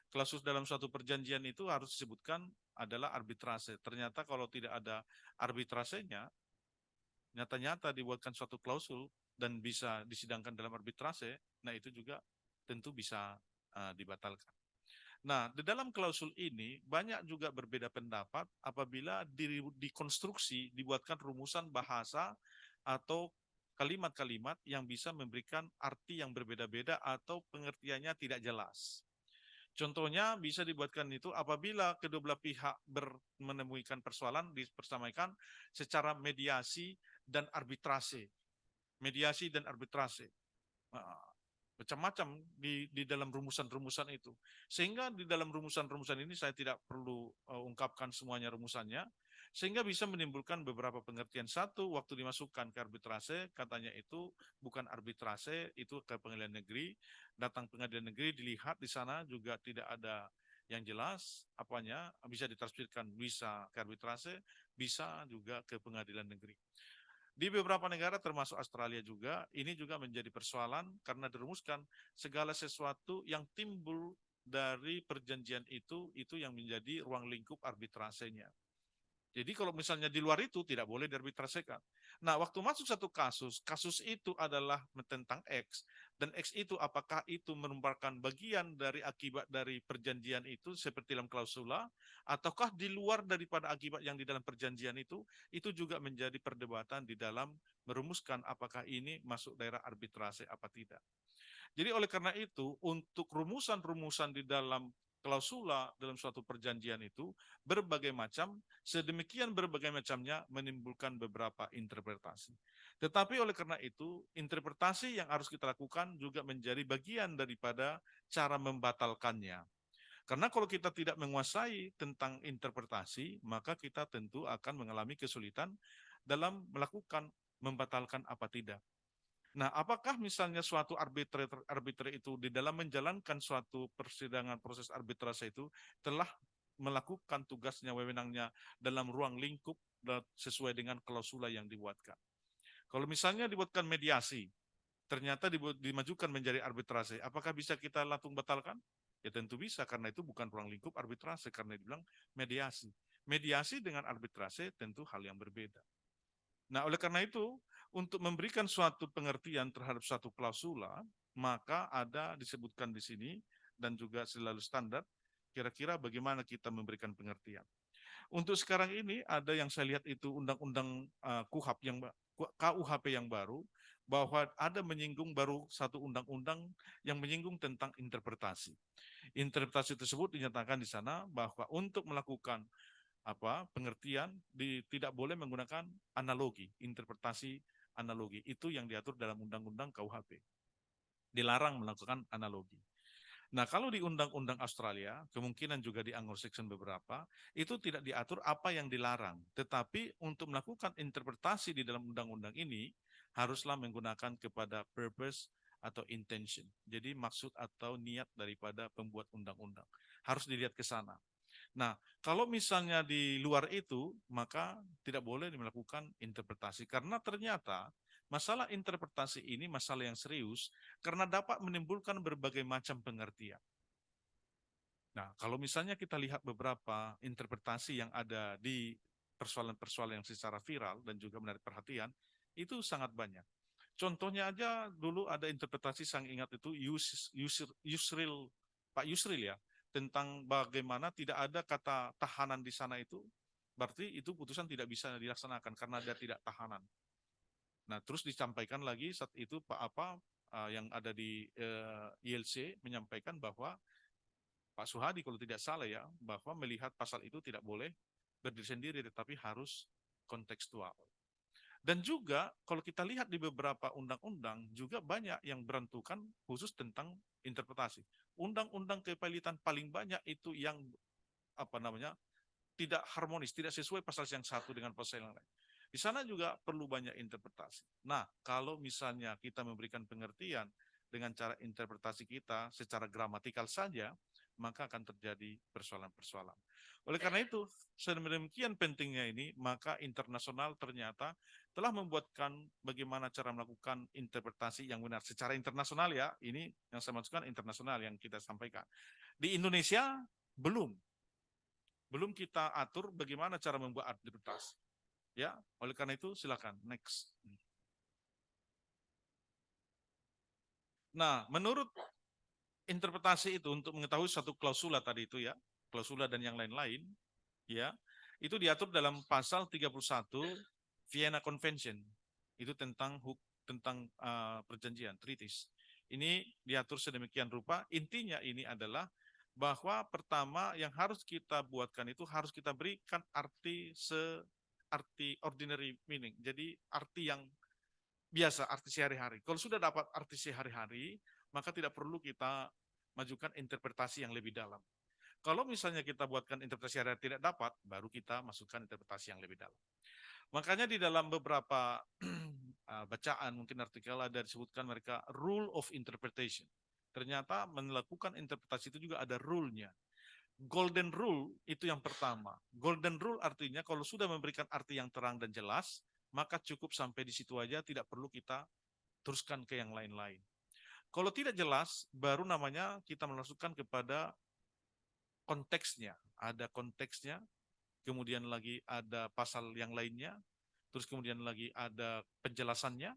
Klausul dalam suatu perjanjian itu harus disebutkan adalah arbitrase. Ternyata kalau tidak ada arbitrasenya, nyata-nyata dibuatkan suatu klausul dan bisa disidangkan dalam arbitrase, nah itu juga tentu bisa dibatalkan. Nah, di dalam klausul ini banyak juga berbeda pendapat apabila dikonstruksi, dibuatkan rumusan bahasa atau kalimat-kalimat yang bisa memberikan arti yang berbeda-beda atau pengertiannya tidak jelas. Contohnya bisa dibuatkan itu apabila kedua belah pihak menemukan persoalan dipersamaykan secara mediasi dan arbitrase. Mediasi dan arbitrase. Macam-macam di dalam rumusan-rumusan itu. Sehingga di dalam rumusan-rumusan ini saya tidak perlu ungkapkan semuanya rumusannya, sehingga bisa menimbulkan beberapa pengertian. Satu, waktu dimasukkan ke arbitrase, katanya itu bukan arbitrase, itu ke pengadilan negeri, datang pengadilan negeri, dilihat di sana juga tidak ada yang jelas, apanya, bisa ditafsirkan bisa ke arbitrase, bisa juga ke pengadilan negeri. Di beberapa negara termasuk Australia juga, ini juga menjadi persoalan karena dirumuskan segala sesuatu yang timbul dari perjanjian itu yang menjadi ruang lingkup arbitrasenya. Jadi kalau misalnya di luar itu tidak boleh diarbitrasekan. Nah, waktu masuk satu kasus itu adalah tentang X, dan X itu apakah itu merupakan bagian dari akibat dari perjanjian itu seperti dalam klausula, ataukah di luar daripada akibat yang di dalam perjanjian itu juga menjadi perdebatan di dalam merumuskan apakah ini masuk daerah arbitrase apa tidak. Jadi oleh karena itu, untuk rumusan-rumusan di dalam klausula dalam suatu perjanjian itu berbagai macam, sedemikian berbagai macamnya menimbulkan beberapa interpretasi. Tetapi oleh karena itu, interpretasi yang harus kita lakukan juga menjadi bagian daripada cara membatalkannya. Karena kalau kita tidak menguasai tentang interpretasi, maka kita tentu akan mengalami kesulitan dalam melakukan membatalkan apa tidak. Nah, apakah misalnya suatu arbiter itu di dalam menjalankan suatu persidangan proses arbitrase itu telah melakukan tugasnya, wewenangnya dalam ruang lingkup sesuai dengan klausula yang dibuatkan. Kalau misalnya dibuatkan mediasi, ternyata dimajukan menjadi arbitrase, apakah bisa kita langsung batalkan? Ya tentu bisa, karena itu bukan ruang lingkup arbitrase, karena dibilang mediasi. Mediasi dengan arbitrase tentu hal yang berbeda. Nah, oleh karena itu, untuk memberikan suatu pengertian terhadap suatu klausula, maka ada disebutkan di sini dan juga selalu standar, kira-kira bagaimana kita memberikan pengertian. Untuk sekarang ini ada yang saya lihat itu undang-undang KUHP yang baru, bahwa ada menyinggung baru satu undang-undang yang menyinggung tentang interpretasi. Interpretasi tersebut dinyatakan di sana bahwa untuk melakukan pengertian tidak boleh menggunakan analogi, interpretasi analogi. Itu yang diatur dalam undang-undang KUHP. Dilarang melakukan analogi. Nah, kalau di undang-undang Australia, kemungkinan juga di Anglo-Saxon beberapa, itu tidak diatur apa yang dilarang. Tetapi untuk melakukan interpretasi di dalam undang-undang ini, haruslah menggunakan kepada purpose atau intention. Jadi maksud atau niat daripada pembuat undang-undang. Harus dilihat ke sana. Nah, kalau misalnya di luar itu, maka tidak boleh melakukan interpretasi. Karena ternyata masalah interpretasi ini masalah yang serius, karena dapat menimbulkan berbagai macam pengertian. Nah, kalau misalnya kita lihat beberapa interpretasi yang ada di persoalan-persoalan yang secara viral dan juga menarik perhatian, itu sangat banyak. Contohnya aja dulu ada interpretasi saya ingat itu Pak Yusril ya, tentang bagaimana tidak ada kata tahanan di sana itu, berarti itu putusan tidak bisa dilaksanakan karena dia tidak tahanan. Nah, terus disampaikan lagi saat itu yang ada di ILC menyampaikan bahwa Pak Suhadi kalau tidak salah ya, bahwa melihat pasal itu tidak boleh berdiri sendiri, tetapi harus kontekstual. Dan juga kalau kita lihat di beberapa undang-undang juga banyak yang berantukan khusus tentang interpretasi. Undang-undang kepilitan paling banyak itu yang tidak harmonis, tidak sesuai pasal yang satu dengan pasal yang lain. Di sana juga perlu banyak interpretasi. Nah, kalau misalnya kita memberikan pengertian dengan cara interpretasi kita secara gramatikal saja, maka akan terjadi persoalan-persoalan. Oleh karena itu, sedemikian pentingnya ini, maka internasional ternyata telah membuatkan bagaimana cara melakukan interpretasi yang benar secara internasional ya. Ini yang saya maksudkan internasional yang kita sampaikan. Di Indonesia belum kita atur bagaimana cara membuat interpretasi. Ya, oleh karena itu silakan next. Nah, menurut interpretasi itu untuk mengetahui satu klausula tadi itu ya, klausula dan yang lain-lain, ya, itu diatur dalam pasal 31 Vienna Convention. Itu tentang perjanjian, treaties. Ini diatur sedemikian rupa, intinya ini adalah bahwa pertama yang harus kita buatkan itu harus kita berikan arti ordinary meaning. Jadi arti yang biasa, arti sehari-hari. Kalau sudah dapat arti sehari-hari, maka tidak perlu kita majukan interpretasi yang lebih dalam. Kalau misalnya kita buatkan interpretasi sehari-hari tidak dapat, baru kita masukkan interpretasi yang lebih dalam. Makanya di dalam beberapa bacaan, mungkin artikel ada disebutkan mereka rule of interpretation. Ternyata melakukan interpretasi itu juga ada rule-nya. Golden rule itu yang pertama. Golden rule artinya kalau sudah memberikan arti yang terang dan jelas, maka cukup sampai di situ aja, tidak perlu kita teruskan ke yang lain-lain. Kalau tidak jelas, baru namanya kita memasukkan kepada konteksnya. Ada konteksnya, kemudian lagi ada pasal yang lainnya, terus kemudian lagi ada penjelasannya,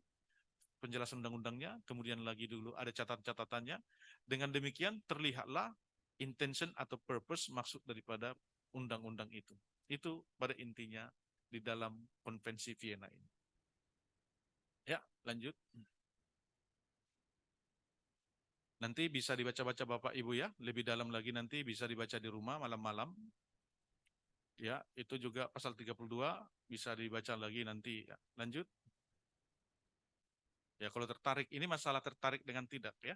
penjelasan undang-undangnya, kemudian lagi dulu ada catatan-catatannya. Dengan demikian terlihatlah intention atau purpose, maksud daripada undang-undang itu. Itu pada intinya di dalam konvensi Vienna ini. Ya, lanjut. Nanti bisa dibaca-baca Bapak Ibu ya, lebih dalam lagi nanti bisa dibaca di rumah malam-malam. Ya, itu juga pasal 32 bisa dibaca lagi nanti. Ya. Lanjut. Ya, kalau tertarik, ini masalah tertarik dengan tidak ya.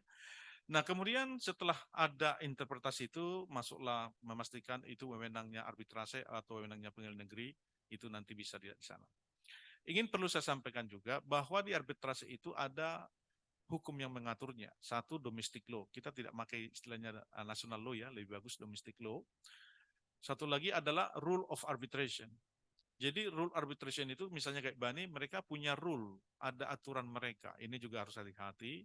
Nah, kemudian setelah ada interpretasi itu, masuklah memastikan itu wewenangnya arbitrase atau wewenangnya pengadilan negeri, itu nanti bisa di sana. Perlu saya sampaikan juga bahwa di arbitrase itu ada hukum yang mengaturnya. Satu, domestic law. Kita tidak pakai istilahnya national law ya, lebih bagus domestic law. Satu lagi adalah rule of arbitration. Jadi rule arbitration itu misalnya kayak Bani, mereka punya rule, ada aturan mereka. Ini juga harus hati-hati.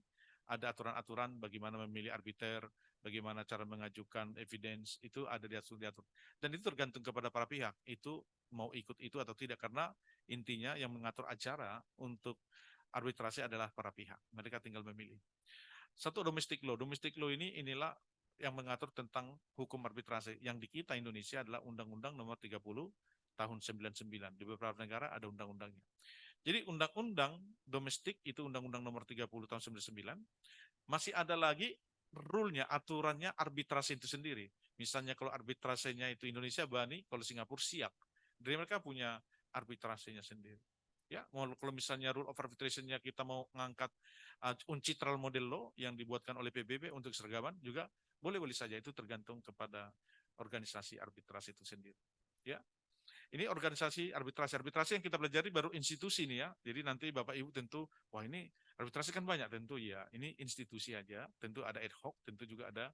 Ada aturan-aturan bagaimana memilih arbiter, bagaimana cara mengajukan evidence, itu ada diatur. Dan itu tergantung kepada para pihak, itu mau ikut itu atau tidak, karena intinya yang mengatur acara untuk arbitrasi adalah para pihak. Mereka tinggal memilih. Satu, domestic law. Domestic law inilah yang mengatur tentang hukum arbitrasi. Yang di kita Indonesia adalah Undang-Undang Nomor 30 tahun 99. Di beberapa negara ada undang-undangnya. Jadi undang-undang domestik itu Undang-Undang Nomor 30 tahun 99. Masih ada lagi rule-nya, aturannya arbitrasi itu sendiri. Misalnya kalau arbitrasinya itu Indonesia, Bani, kalau Singapura Siak. Jadi mereka punya arbitrasinya sendiri. Ya, kalau misalnya rule of arbitration-nya kita mau mengangkat uncitral model law yang dibuatkan oleh PBB untuk seragaman juga boleh-boleh saja, itu tergantung kepada organisasi arbitrasi itu sendiri. Ya. Ini organisasi arbitrasi yang kita pelajari baru institusi nih ya. Jadi nanti Bapak Ibu tentu, wah ini arbitrasi kan banyak, tentu ya. Ini institusi aja, tentu ada ad hoc, tentu juga ada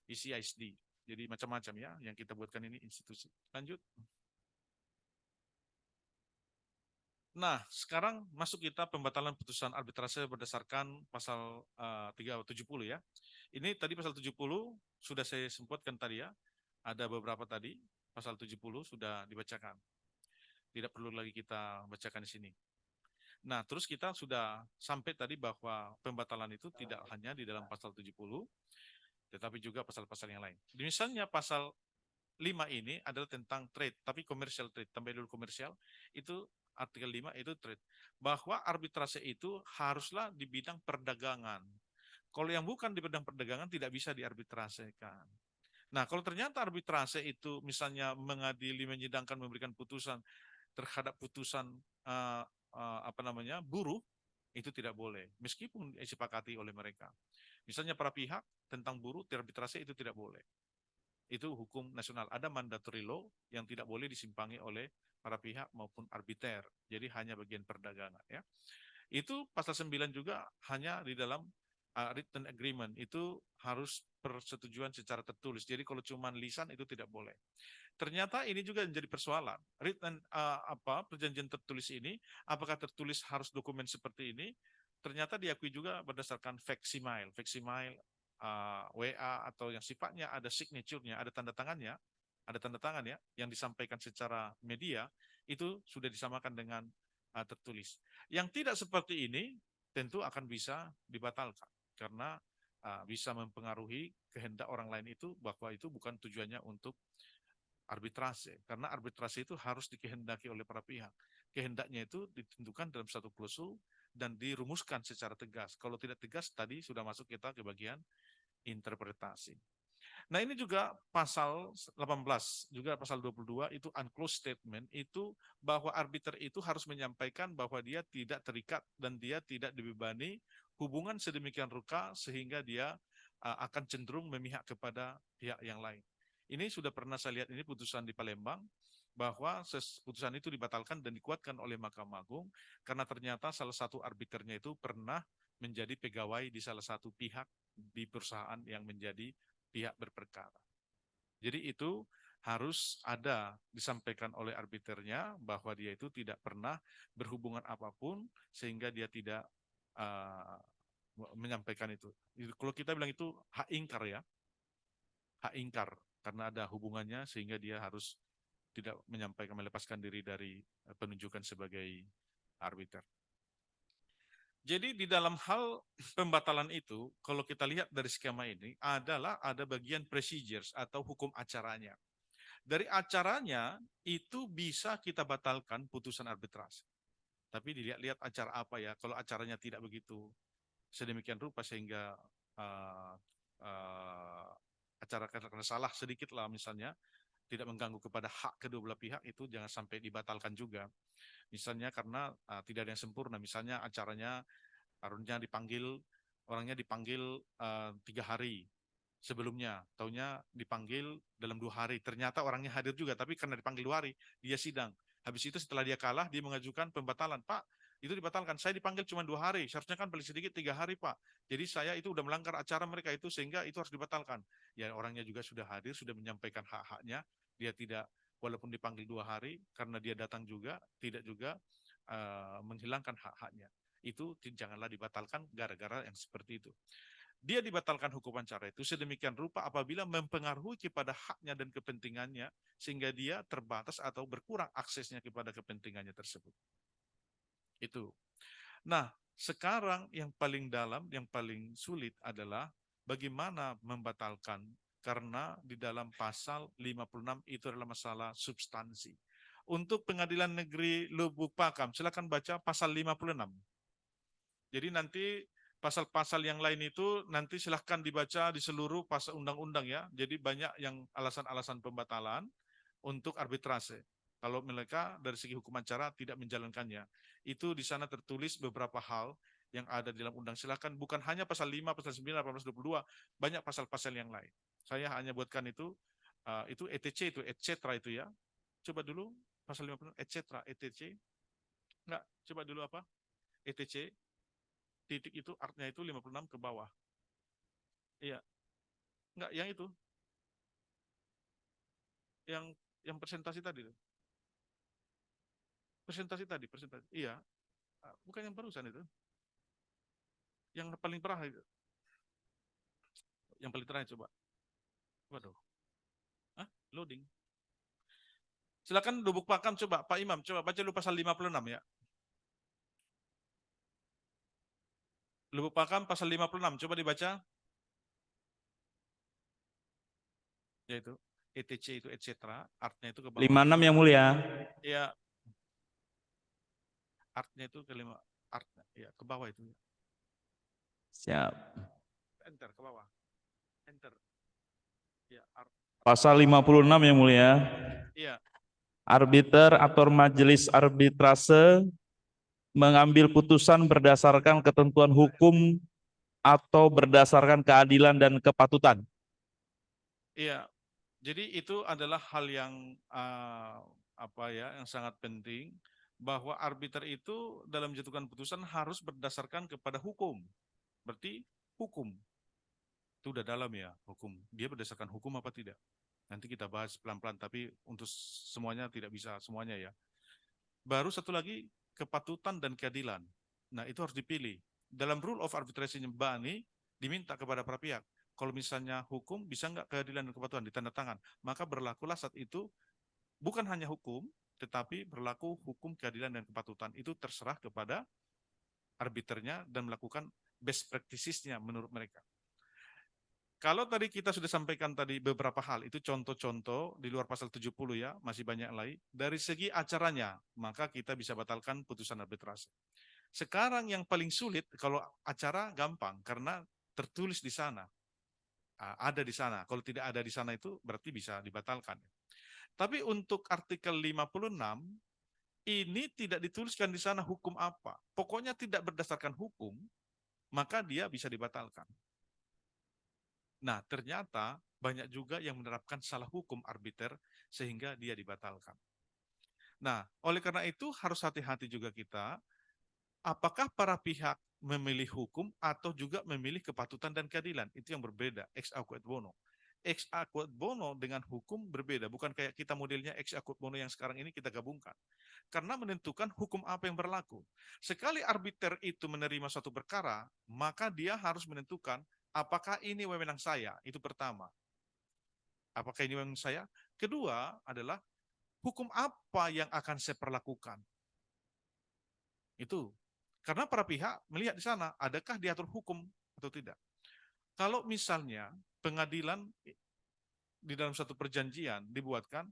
ICISD. Jadi macam-macam ya yang kita buatkan ini institusi. Lanjut. Nah, sekarang masuk kita pembatalan putusan arbitrase berdasarkan pasal 370 ya. Ini tadi pasal 70 sudah saya sebutkan tadi ya. Ada beberapa tadi, pasal 70 sudah dibacakan. Tidak perlu lagi kita bacakan di sini. Nah, terus kita sudah sampai tadi bahwa pembatalan itu tidak hanya di dalam pasal 70, tetapi juga pasal-pasal yang lain. Misalnya pasal 5 ini adalah tentang trade, tapi commercial trade, tambah dulu komersial, itu artikel 5 itu trade. Bahwa arbitrase itu haruslah di bidang perdagangan. Kalau yang bukan di bidang perdagangan tidak bisa diarbitrasekan. Nah, kalau ternyata arbitrase itu misalnya mengadili, menyidangkan, memberikan putusan terhadap putusan buruh, itu tidak boleh, meskipun disepakati oleh mereka. Misalnya para pihak tentang buruh, arbitrase itu tidak boleh. Itu hukum nasional. Ada mandatory law yang tidak boleh disimpangi oleh para pihak maupun arbiter. Jadi hanya bagian perdagangan ya. Itu pasal 9 juga hanya di dalam written agreement itu harus persetujuan secara tertulis. Jadi kalau cuma lisan itu tidak boleh. Ternyata ini juga menjadi persoalan. Written perjanjian tertulis ini, apakah tertulis harus dokumen seperti ini? Ternyata diakui juga berdasarkan facsimile, WA atau yang sifatnya ada signature-nya, ada tanda tangannya, yang disampaikan secara media itu sudah disamakan dengan tertulis. Yang tidak seperti ini tentu akan bisa dibatalkan karena bisa mempengaruhi kehendak orang lain itu bahwa itu bukan tujuannya untuk arbitrase, karena arbitrase itu harus dikehendaki oleh para pihak. Kehendaknya itu ditentukan dalam satu klausul dan dirumuskan secara tegas. Kalau tidak tegas, tadi sudah masuk kita ke bagian interpretasi. Nah ini juga pasal 18, juga pasal 22 itu unclosed statement, itu bahwa arbiter itu harus menyampaikan bahwa dia tidak terikat dan dia tidak dibebani hubungan sedemikian rupa sehingga dia akan cenderung memihak kepada pihak yang lain. Ini sudah pernah saya lihat ini putusan di Palembang, bahwa putusan itu dibatalkan dan dikuatkan oleh Mahkamah Agung karena ternyata salah satu arbiternya itu pernah menjadi pegawai di salah satu pihak di perusahaan yang menjadi pihak berperkara. Jadi itu harus ada disampaikan oleh arbiternya bahwa dia itu tidak pernah berhubungan apapun sehingga dia tidak menyampaikan itu. Kalau kita bilang itu hak ingkar ya, hak ingkar karena ada hubungannya sehingga dia harus tidak menyampaikan, melepaskan diri dari penunjukan sebagai arbiter. Jadi di dalam hal pembatalan itu, kalau kita lihat dari skema ini, ada bagian procedures atau hukum acaranya. Dari acaranya itu bisa kita batalkan putusan arbitrase. Tapi dilihat-lihat acara apa ya, kalau acaranya tidak begitu sedemikian rupa sehingga acara karena salah sedikit lah misalnya, tidak mengganggu kepada hak kedua belah pihak, itu jangan sampai dibatalkan juga. Misalnya karena tidak ada yang sempurna, misalnya acaranya orangnya dipanggil 3 hari sebelumnya, taunya dipanggil dalam 2 hari, ternyata orangnya hadir juga, tapi karena dipanggil 2 hari, dia sidang. Habis itu setelah dia kalah, dia mengajukan pembatalan. Pak, itu dibatalkan, saya dipanggil cuma 2 hari, seharusnya kan paling sedikit 3 hari Pak. Jadi saya itu udah melanggar acara mereka itu, sehingga itu harus dibatalkan. Ya orangnya juga sudah hadir, sudah menyampaikan hak-haknya, dia tidak, walaupun dipanggil 2 hari, karena dia datang juga, tidak juga menghilangkan hak-haknya. Itu janganlah dibatalkan gara-gara yang seperti itu. Dia dibatalkan hukuman acara itu sedemikian rupa apabila mempengaruhi kepada haknya dan kepentingannya sehingga dia terbatas atau berkurang aksesnya kepada kepentingannya tersebut. Itu. Nah, sekarang yang paling dalam, yang paling sulit adalah bagaimana membatalkan, karena di dalam pasal 56 itu adalah masalah substansi. Untuk Pengadilan Negeri Lubuk Pakam, silakan baca pasal 56. Jadi nanti pasal-pasal yang lain itu nanti silahkan dibaca di seluruh pasal undang-undang ya. Jadi banyak yang alasan-alasan pembatalan untuk arbitrase. Kalau mereka dari segi hukum acara tidak menjalankannya. Itu di sana tertulis beberapa hal yang ada di dalam undang. Silahkan, bukan hanya pasal 5, pasal 9, 18, 22, banyak pasal-pasal yang lain. Saya hanya buatkan itu ETC itu, etc. itu ya. Coba dulu pasal 50, etc. ETC. Enggak, coba dulu apa? ETC. Titik itu artnya itu 56 ke bawah. Iya. Enggak, yang itu. Yang presentasi tadi. Presentasi. Iya. Bukan yang barusan itu. Yang paling terakhir. Yang paling terakhir coba. Waduh. Loading. Silakan Lubuk Pakam coba, Pak Imam, coba baca dulu pasal 56 ya. Lubuk Pakam pasal 56, coba dibaca. Yaitu ETC itu etc. Artnya itu ke bawah. 56 yang mulia. Iya. Artnya itu ke 5, artnya ya ke bawah itu. Siap. Enter ke bawah. Enter. Ya, Pasal 56 yang mulia. Iya. Arbiter atau majelis arbitrase mengambil putusan berdasarkan ketentuan hukum atau berdasarkan keadilan dan kepatutan. Iya. Jadi itu adalah hal yang yang sangat penting, bahwa arbiter itu dalam menjatuhkan putusan harus berdasarkan kepada hukum. Berarti hukum. Itu udah dalam ya, hukum. Dia berdasarkan hukum apa tidak? Nanti kita bahas pelan-pelan, tapi untuk semuanya tidak bisa semuanya ya. Baru satu lagi, kepatutan dan keadilan. Nah, itu harus dipilih. Dalam rule of arbitration Bani diminta kepada para pihak. Kalau misalnya hukum, bisa nggak keadilan dan kepatuhan ditanda tangan? Maka berlakulah saat itu bukan hanya hukum, tetapi berlaku hukum, keadilan, dan kepatutan. Itu terserah kepada arbiternya dan melakukan best practices-nya menurut mereka. Kalau tadi kita sudah sampaikan tadi beberapa hal, itu contoh-contoh di luar pasal 70 ya, masih banyak lagi. Dari segi acaranya, maka kita bisa batalkan putusan arbitrase. Sekarang yang paling sulit, kalau acara gampang, karena tertulis di sana. Ada di sana. Kalau tidak ada di sana itu berarti bisa dibatalkan. Tapi untuk artikel 56, ini tidak dituliskan di sana hukum apa. Pokoknya tidak berdasarkan hukum, maka dia bisa dibatalkan. Nah, ternyata banyak juga yang menerapkan salah hukum arbiter sehingga dia dibatalkan. Nah, oleh karena itu harus hati-hati juga kita, apakah para pihak memilih hukum atau juga memilih kepatutan dan keadilan. Itu yang berbeda, ex aequo et bono. Ex aequo et bono dengan hukum berbeda, bukan kayak kita modelnya ex aequo et bono yang sekarang ini kita gabungkan. Karena menentukan hukum apa yang berlaku. Sekali arbiter itu menerima suatu perkara, maka dia harus menentukan apakah ini wewenang saya? Itu pertama. Apakah ini wewenang saya? Kedua adalah hukum apa yang akan saya perlakukan? Itu. Karena para pihak melihat di sana, adakah diatur hukum atau tidak. Kalau misalnya pengadilan di dalam satu perjanjian dibuatkan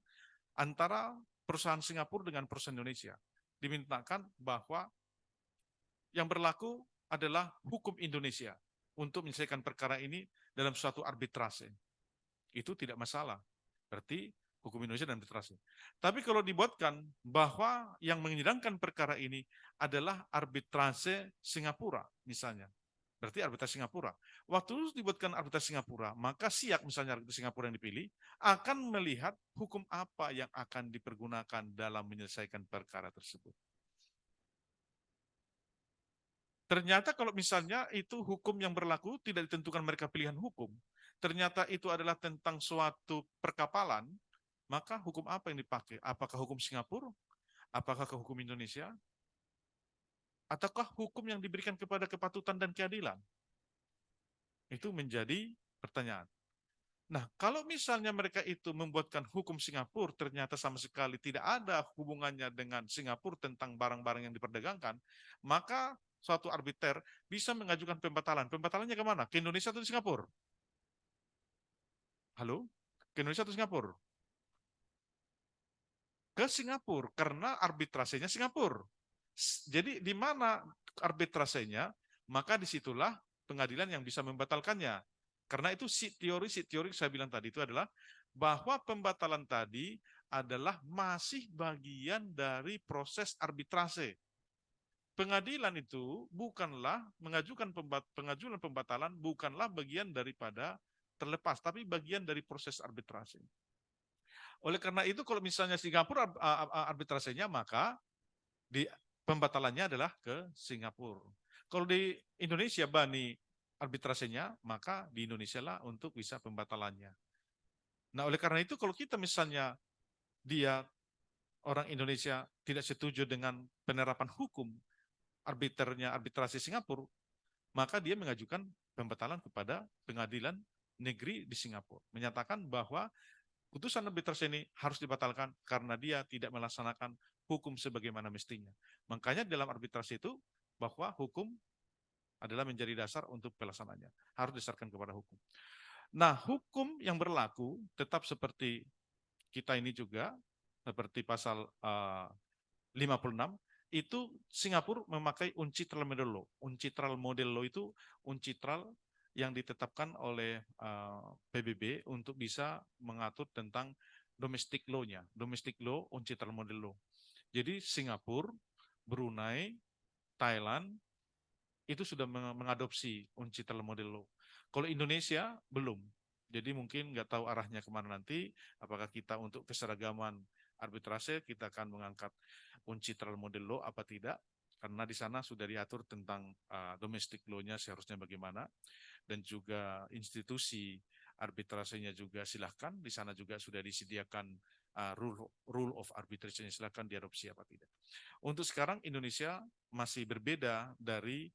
antara perusahaan Singapura dengan perusahaan Indonesia, dimintakan bahwa yang berlaku adalah hukum Indonesia untuk menyelesaikan perkara ini dalam suatu arbitrase. Itu tidak masalah. Berarti hukum Indonesia dan arbitrase. Tapi kalau dibuatkan bahwa yang menyidangkan perkara ini adalah arbitrase Singapura, misalnya. Berarti arbitrase Singapura. Waktu dibuatkan arbitrase Singapura, maka SIAK misalnya arbitrase Singapura yang dipilih, akan melihat hukum apa yang akan dipergunakan dalam menyelesaikan perkara tersebut. Ternyata kalau misalnya itu hukum yang berlaku tidak ditentukan mereka pilihan hukum, ternyata itu adalah tentang suatu perkapalan, maka hukum apa yang dipakai? Apakah hukum Singapura? Apakah hukum Indonesia? Ataukah hukum yang diberikan kepada kepatutan dan keadilan? Itu menjadi pertanyaan. Nah, kalau misalnya mereka itu membuatkan hukum Singapura, ternyata sama sekali tidak ada hubungannya dengan Singapura tentang barang-barang yang diperdagangkan, maka suatu arbiter bisa mengajukan pembatalan. Pembatalannya kemana? Ke Indonesia atau Singapura? Halo? Ke Indonesia atau Singapura? Ke Singapura, karena arbitrasenya Singapura. Jadi di mana arbitrasenya, maka disitulah pengadilan yang bisa membatalkannya. Karena itu teori saya bilang tadi itu adalah bahwa pembatalan tadi adalah masih bagian dari proses arbitrase. Pengadilan itu bukanlah mengajukan pengajuan pembatalan, bukanlah bagian daripada terlepas, tapi bagian dari proses arbitrase. Oleh karena itu kalau misalnya Singapura arbitrasenya, maka di pembatalannya adalah ke Singapura. Kalau di Indonesia Bani arbitrasenya, maka di Indonesia lah untuk bisa pembatalannya. Nah, oleh karena itu kalau kita misalnya dia orang Indonesia tidak setuju dengan penerapan hukum arbiternya arbitrasi Singapura, maka dia mengajukan pembatalan kepada pengadilan negeri di Singapura, menyatakan bahwa putusan arbitrase ini harus dibatalkan karena dia tidak melaksanakan hukum sebagaimana mestinya. Makanya dalam arbitrase itu bahwa hukum adalah menjadi dasar untuk pelaksanaannya, harus didasarkan kepada hukum. Nah, hukum yang berlaku tetap seperti kita ini juga, seperti pasal 56, itu Singapura memakai uncitral model law. Uncitral model law itu uncitral yang ditetapkan oleh PBB untuk bisa mengatur tentang domestic law-nya. Domestic law, uncitral model law. Jadi Singapura, Brunei, Thailand itu sudah mengadopsi uncitral model law. Kalau Indonesia belum. Jadi mungkin nggak tahu arahnya kemana nanti. Apakah kita untuk keseragaman arbitrase kita akan mengangkat uncitral model law apa tidak? Karena di sana sudah diatur tentang domestic law-nya seharusnya bagaimana. dan juga institusi arbitrasenya juga silahkan. Di sana juga sudah disediakan rule of arbitration, silahkan diadopsi apa tidak. Untuk sekarang Indonesia masih berbeda dari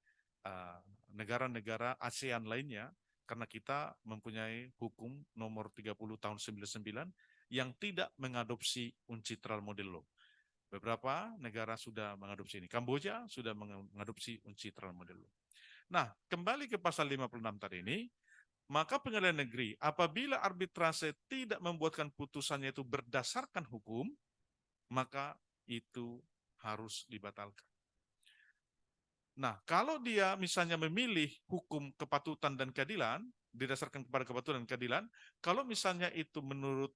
negara-negara ASEAN lainnya karena kita mempunyai hukum nomor 30 tahun 99 yang tidak mengadopsi uncitral model law. Beberapa negara sudah mengadopsi ini. Kamboja sudah mengadopsi uncitral model law. Nah, kembali ke pasal 56 tadi ini, maka pengadilan negeri apabila arbitrase tidak membuatkan putusannya itu berdasarkan hukum, maka itu harus dibatalkan. Nah, kalau dia misalnya memilih hukum kepatutan dan keadilan, didasarkan kepada kepatutan dan keadilan, kalau misalnya itu menurut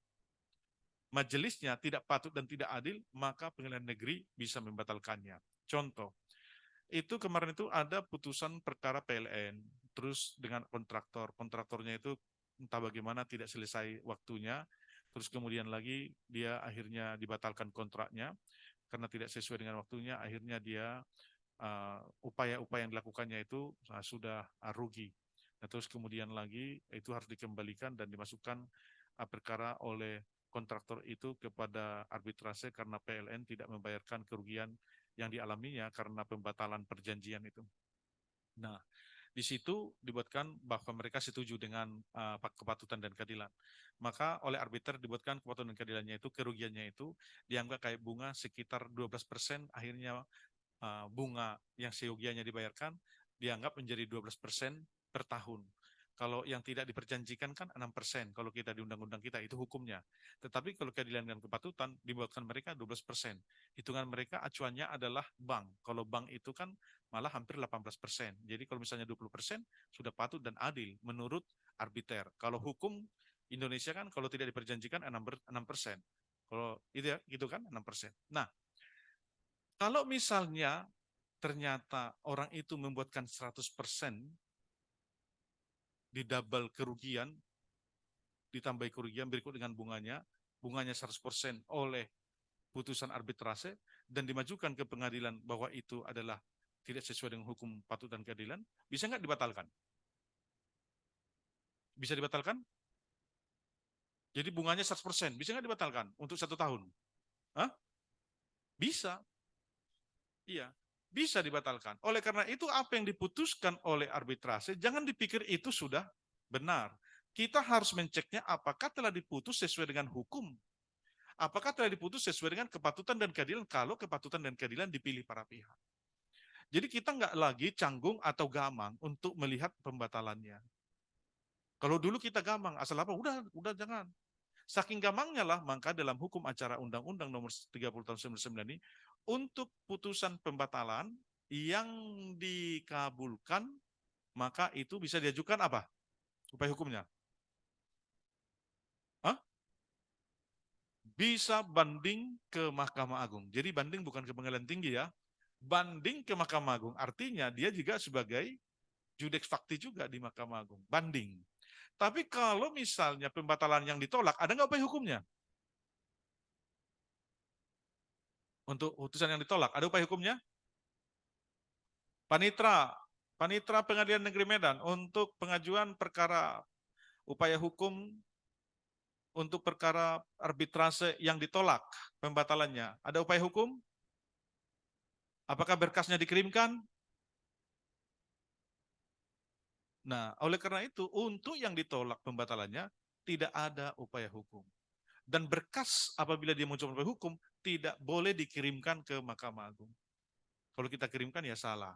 majelisnya tidak patut dan tidak adil, maka pengadilan negeri bisa membatalkannya. Contoh, itu kemarin itu ada putusan perkara PLN, terus dengan kontraktornya itu entah bagaimana tidak selesai waktunya, terus kemudian lagi dia akhirnya dibatalkan kontraknya karena tidak sesuai dengan waktunya, akhirnya dia upaya-upaya yang dilakukannya itu sudah rugi. Nah, terus kemudian lagi itu harus dikembalikan dan dimasukkan perkara oleh kontraktor itu kepada arbitrase karena PLN tidak membayarkan kerugian yang dialaminya karena pembatalan perjanjian itu. Nah, di situ dibuatkan bahwa mereka setuju dengan kepatutan dan keadilan. Maka oleh arbiter dibuatkan kepatutan dan keadilannya itu, kerugiannya itu dianggap kayak bunga sekitar 12%, akhirnya bunga yang seyogianya dibayarkan dianggap menjadi 12% per tahun. Kalau yang tidak diperjanjikan kan 6%, kalau kita di undang-undang kita itu hukumnya. Tetapi kalau keadilan dan kepatutan dibuatkan mereka 12%. Hitungan mereka acuannya adalah bank. Kalau bank itu kan malah hampir 18%. Jadi kalau misalnya 20% sudah patut dan adil menurut arbiter. Kalau hukum Indonesia kan kalau tidak diperjanjikan 6%. Kalau itu ya, gitu kan 6%. Nah, kalau misalnya ternyata orang itu membuatkan 100% di double kerugian, ditambahi kerugian berikut dengan bunganya 100% oleh putusan arbitrase dan dimajukan ke pengadilan bahwa itu adalah tidak sesuai dengan hukum patut dan keadilan, bisa nggak dibatalkan? Bisa dibatalkan? Jadi bunganya 100%, bisa nggak dibatalkan untuk 1 tahun? Hah? Bisa. Iya, bisa dibatalkan. Oleh karena itu apa yang diputuskan oleh arbitrase, jangan dipikir itu sudah benar. Kita harus menceknya apakah telah diputus sesuai dengan hukum. Apakah telah diputus sesuai dengan kepatutan dan keadilan kalau kepatutan dan keadilan dipilih para pihak. Jadi kita nggak lagi canggung atau gamang untuk melihat pembatalannya. Kalau dulu kita gamang, asal apa? Udah jangan. Saking gamangnya lah, maka dalam hukum acara Undang-Undang nomor 30 tahun 99 ini, untuk putusan pembatalan yang dikabulkan, maka itu bisa diajukan apa? Upaya hukumnya. Hah? Bisa banding ke Mahkamah Agung. Jadi banding bukan ke pengadilan tinggi ya. Banding ke Mahkamah Agung. Artinya dia juga sebagai judex fakti juga di Mahkamah Agung. Banding. Tapi kalau misalnya pembatalan yang ditolak, ada nggak upaya hukumnya? Untuk putusan yang ditolak, ada upaya hukumnya? Panitra Pengadilan Negeri Medan untuk pengajuan perkara upaya hukum untuk perkara arbitrase yang ditolak pembatalannya, ada upaya hukum? Apakah berkasnya dikirimkan? Nah, oleh karena itu, untuk yang ditolak pembatalannya, tidak ada upaya hukum. Dan berkas apabila dia mencoba upaya hukum, tidak boleh dikirimkan ke Mahkamah Agung. Kalau kita kirimkan ya salah.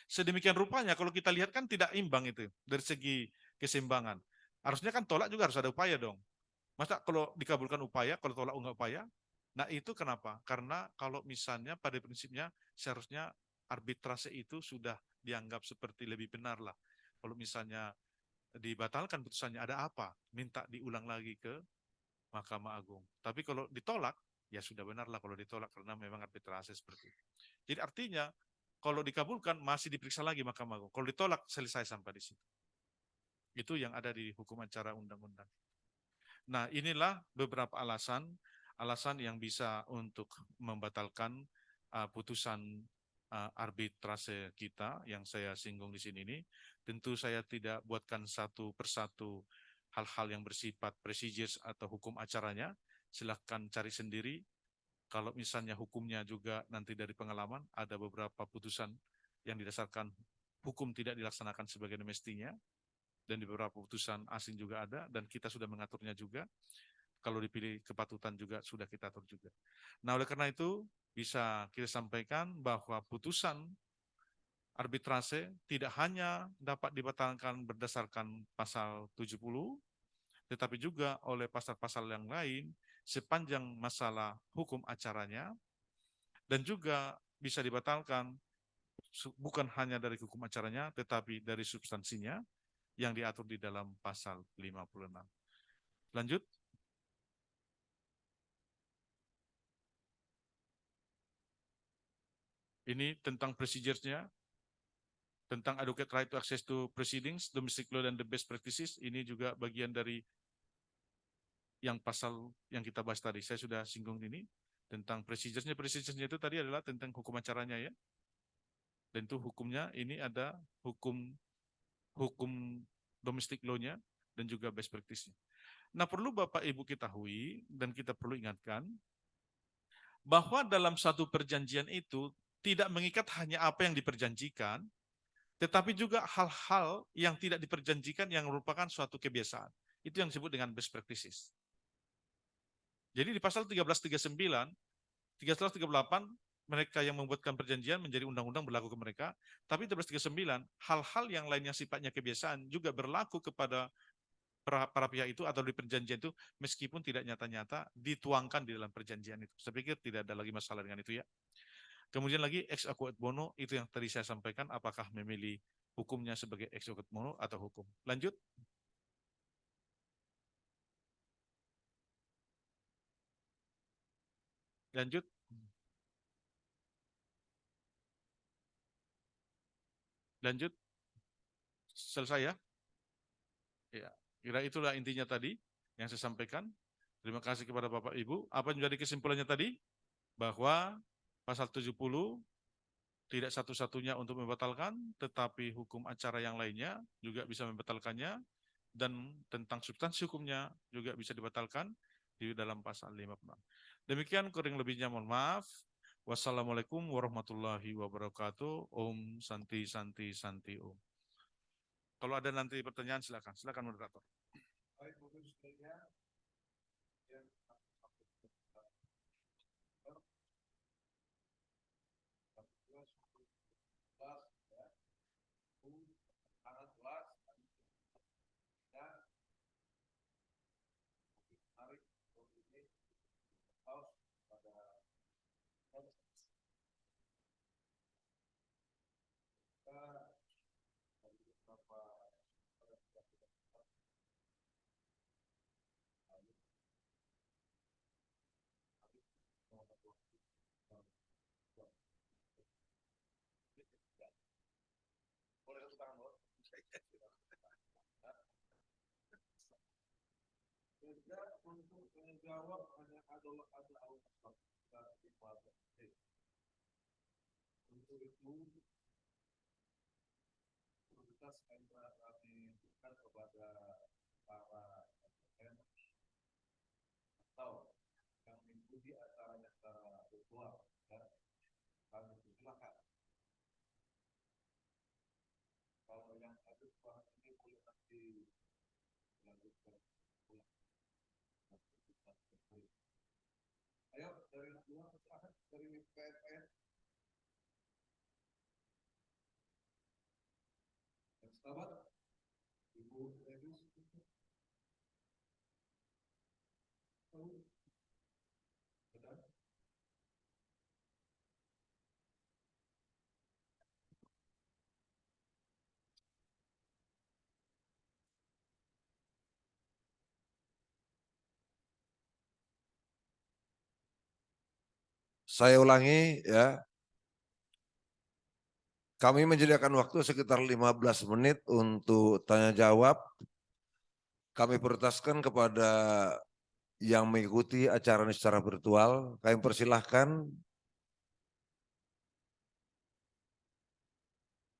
Sedemikian rupanya, kalau kita lihat kan tidak imbang itu, dari segi keseimbangan. Harusnya kan tolak juga harus ada upaya dong. Masa kalau dikabulkan upaya, kalau tolak enggak upaya? Nah itu kenapa? Karena kalau misalnya pada prinsipnya seharusnya arbitrase itu sudah dianggap seperti lebih benar lah. Kalau misalnya dibatalkan putusannya ada apa? Minta diulang lagi ke Mahkamah Agung. Tapi kalau ditolak, ya sudah benar lah kalau ditolak karena memang arbitrase seperti itu. Jadi artinya kalau dikabulkan masih diperiksa lagi Mahkamah Agung. Kalau ditolak selesai sampai di situ. Itu yang ada di hukum acara undang-undang. Nah, inilah beberapa alasan yang bisa untuk membatalkan putusan arbitrase kita yang saya singgung di sini ini, tentu saya tidak buatkan satu persatu hal-hal yang bersifat procedures atau hukum acaranya. Silahkan cari sendiri. Kalau misalnya hukumnya juga nanti dari pengalaman, ada beberapa putusan yang didasarkan hukum tidak dilaksanakan sebagaimana mestinya, dan di beberapa putusan asing juga ada, dan kita sudah mengaturnya juga. Kalau dipilih kepatutan juga sudah kita atur juga. Nah, oleh karena itu bisa kita sampaikan bahwa putusan arbitrase tidak hanya dapat dibatalkan berdasarkan pasal 70, tetapi juga oleh pasal-pasal yang lain sepanjang masalah hukum acaranya, dan juga bisa dibatalkan bukan hanya dari hukum acaranya, tetapi dari substansinya yang diatur di dalam pasal 56. Lanjut. Ini tentang procedures-nya, tentang advocate right to access to proceedings, domestic law, dan the best practices. Ini juga bagian dari yang pasal yang kita bahas tadi. Saya sudah singgung ini tentang procedures-nya. Procedures-nya itu tadi adalah tentang hukum acaranya ya. Dan itu hukumnya ini ada hukum domestic law-nya dan juga best practice-nya. Nah, perlu Bapak Ibu ketahui dan kita perlu ingatkan bahwa dalam satu perjanjian itu tidak mengikat hanya apa yang diperjanjikan, tetapi juga hal-hal yang tidak diperjanjikan yang merupakan suatu kebiasaan. Itu yang disebut dengan best practices. Jadi di pasal 1339, 1338, mereka yang membuatkan perjanjian menjadi undang-undang berlaku ke mereka, tapi 1339, hal-hal yang lainnya sifatnya kebiasaan juga berlaku kepada para pihak itu atau di perjanjian itu, meskipun tidak nyata-nyata dituangkan di dalam perjanjian itu. Saya pikir tidak ada lagi masalah dengan itu ya. Kemudian lagi ex aequo et bono, itu yang tadi saya sampaikan, apakah memilih hukumnya sebagai ex aequo et bono atau hukum. Lanjut. Lanjut. Lanjut. Selesai ya? Ya, kira itulah intinya tadi yang saya sampaikan. Terima kasih kepada Bapak Ibu. Apa yang menjadi kesimpulannya tadi? Bahwa pasal 70 tidak satu-satunya untuk membatalkan, tetapi hukum acara yang lainnya juga bisa membatalkannya, dan tentang substansi hukumnya juga bisa dibatalkan di dalam pasal 56. Demikian kurang lebihnya mohon maaf. Wassalamualaikum warahmatullahi wabarakatuh. Om Santi Santi Santi Om. Kalau ada nanti pertanyaan silakan. Silakan moderator. Baik, Bapak Ibu sekalian, yang sangat jelas dan menarik untuk ini harus pada dari beberapa boleh tepuk tangan dulu. Juga untuk menjawab hanya ada alasan untuk itu prioritas kami berikan kepada para atau yang mengikuti acaranya secara virtual, ya, kami silakan. Kalau yang ada bahan ini boleh nanti dilanjutkan pulang. Ayo dari dua silakan dari PFN. Yang selamat, Ibu Edis. Saya ulangi ya. Kami menyediakan waktu sekitar 15 menit untuk tanya jawab. Kami prioritaskan kepada yang mengikuti acara ini secara virtual. Kami persilahkan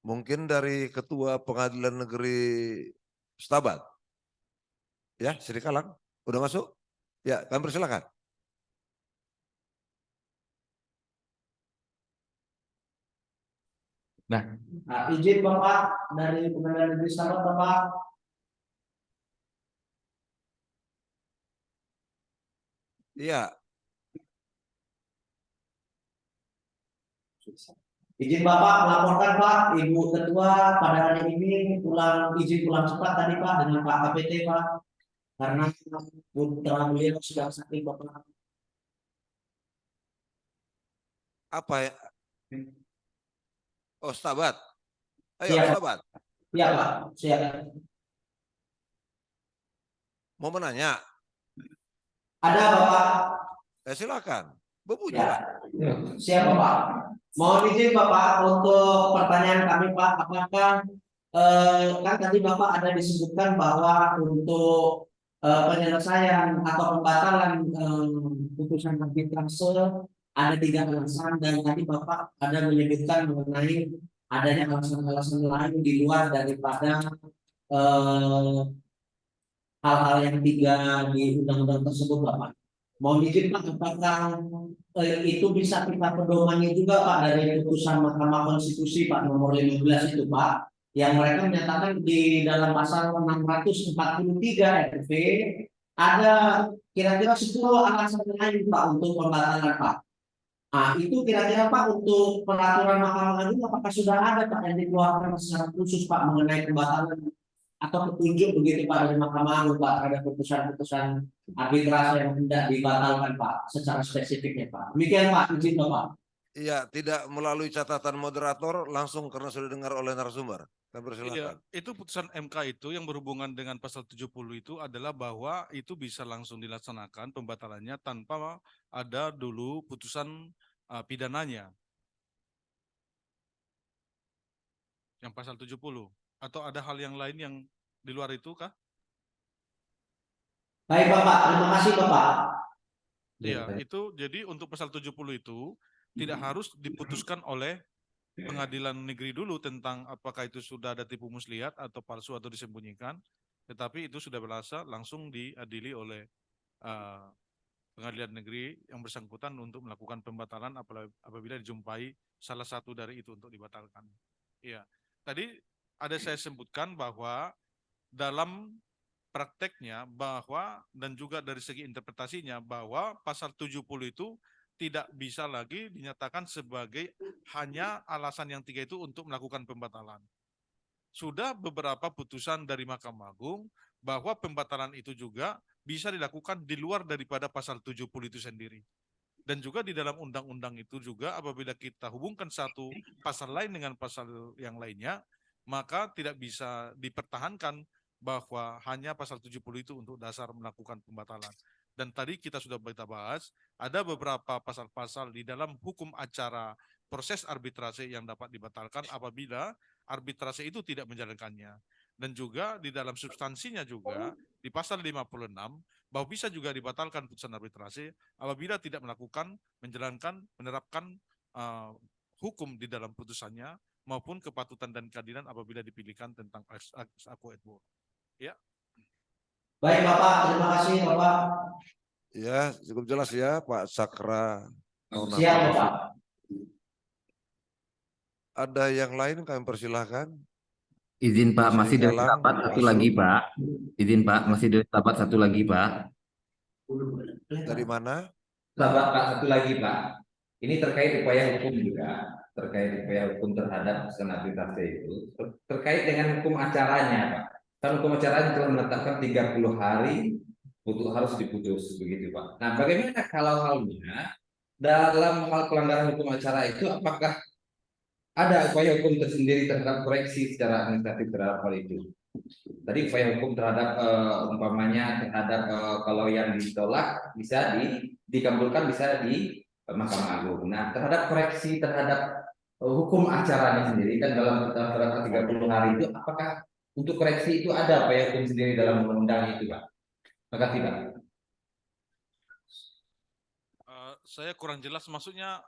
Mungkin dari Ketua Pengadilan Negeri Stabat. Ya, Sri Kalang. Udah masuk? Ya, kami persilakan. Nah, izin Bapak dari Pengadilan Negeri Stabat, Bapak. Iya, Izin Bapak melaporkan Pak, Ibu Ketua pada hari ini izin pulang cepat tadi Pak dengan Pak KPT Pak, karena putra beliau sudah sakit Bapak. apa ya? Oh, Stabat. Ayo, Iya, Pak. Stabat. Iya Pak, siap. Mau menanya? Ada Bapak. Silakan. Berbunyi Ya, lah. siap Bapak. Mohon izin Bapak untuk pertanyaan kami Pak, apakah kan tadi Bapak ada disebutkan bahwa untuk penyelesaian atau pembatalan putusan arbitrase ada 3 alasan dan tadi Bapak ada menyebutkan mengenai adanya alasan-alasan lain di luar daripada eh, hal-hal yang 3 di undang-undang tersebut Bapak. Mohon izin Pak, apakah itu bisa kita pedomani juga Pak dari putusan Mahkamah Konstitusi Pak nomor 15 itu Pak, yang mereka menyatakan di dalam pasal 643 RV ada kira-kira 10 alasan lain Pak untuk pembatalan Pak. Nah, itu kira-kira Pak untuk peraturan Mahkamah Agung apakah sudah ada Pak yang dikeluarkan secara khusus Pak mengenai pembatalan atau petunjuk begitu Pak dari Mahkamah Agung Pak terhadap putusan-putusan arbitrase yang tidak dibatalkan Pak secara spesifiknya Pak. Demikian Pak, izin Bapak. Iya, tidak melalui catatan moderator, langsung karena sudah dengar oleh narasumber. Kami Iya, persilakan. itu putusan MK itu yang berhubungan dengan pasal 70 itu adalah bahwa itu bisa langsung dilaksanakan pembatalannya tanpa ada dulu putusan pidananya. Yang pasal 70. Atau ada hal yang lain yang di luar itu kah? Baik Bapak, terima kasih Bapak. Iya, itu jadi untuk pasal 70 itu tidak harus diputuskan oleh pengadilan negeri dulu tentang apakah itu sudah ada tipu muslihat atau palsu atau disembunyikan, tetapi itu sudah berasa langsung diadili oleh pengadilan negeri yang bersangkutan untuk melakukan pembatalan apabila dijumpai salah satu dari itu untuk dibatalkan. Iya, tadi ada saya sebutkan bahwa dalam prakteknya bahwa dan juga dari segi interpretasinya bahwa pasal 70 itu tidak bisa lagi dinyatakan sebagai hanya alasan yang 3 itu untuk melakukan pembatalan. Sudah beberapa putusan dari Mahkamah Agung bahwa pembatalan itu juga bisa dilakukan di luar daripada pasal 70 itu sendiri. Dan juga di dalam undang-undang itu juga apabila kita hubungkan satu pasal lain dengan pasal yang lainnya, maka tidak bisa dipertahankan bahwa hanya pasal 70 itu untuk dasar melakukan pembatalan. Dan tadi kita sudah bahas, ada beberapa pasal-pasal di dalam hukum acara proses arbitrase yang dapat dibatalkan apabila arbitrase itu tidak menjalankannya. Dan juga di dalam substansinya juga, di pasal 56, bahwa bisa juga dibatalkan putusan arbitrase apabila tidak melakukan, menjalankan, menerapkan hukum di dalam putusannya maupun kepatutan dan keadilan apabila dipilihkan tentang ex aequo et bo. Ya. Baik Bapak, terima kasih Bapak. Ya, cukup jelas ya Pak Sakra. Siap Bapak. Ada yang lain kami persilahkan. Izin Pak, masih dari Kalang, Stabat satu masuk. lagi Pak. Izin Pak, masih dari Stabat satu lagi Pak. Dari mana? Stabat Pak, satu lagi Pak. Ini terkait upaya hukum juga, terkait upaya hukum terhadap putusan arbitrase itu, terkait dengan hukum acaranya Pak. Kan hukum acaranya telah menetapkan 30 hari harus diputus begitu Pak. Nah, bagaimana kalau halnya dalam hal pelanggaran hukum acara itu apakah ada upaya hukum tersendiri terhadap koreksi secara administratif terhadap hal itu? Tadi upaya hukum terhadap umpamanya terhadap kalau yang ditolak bisa dikabulkan bisa di Mahkamah Agung. Nah, terhadap koreksi terhadap hukum acaranya sendiri kan dalam 30 hari itu apakah untuk koreksi itu ada upaya hukum sendiri dalam undang-undang itu Pak? Maka tidak. Saya kurang jelas maksudnya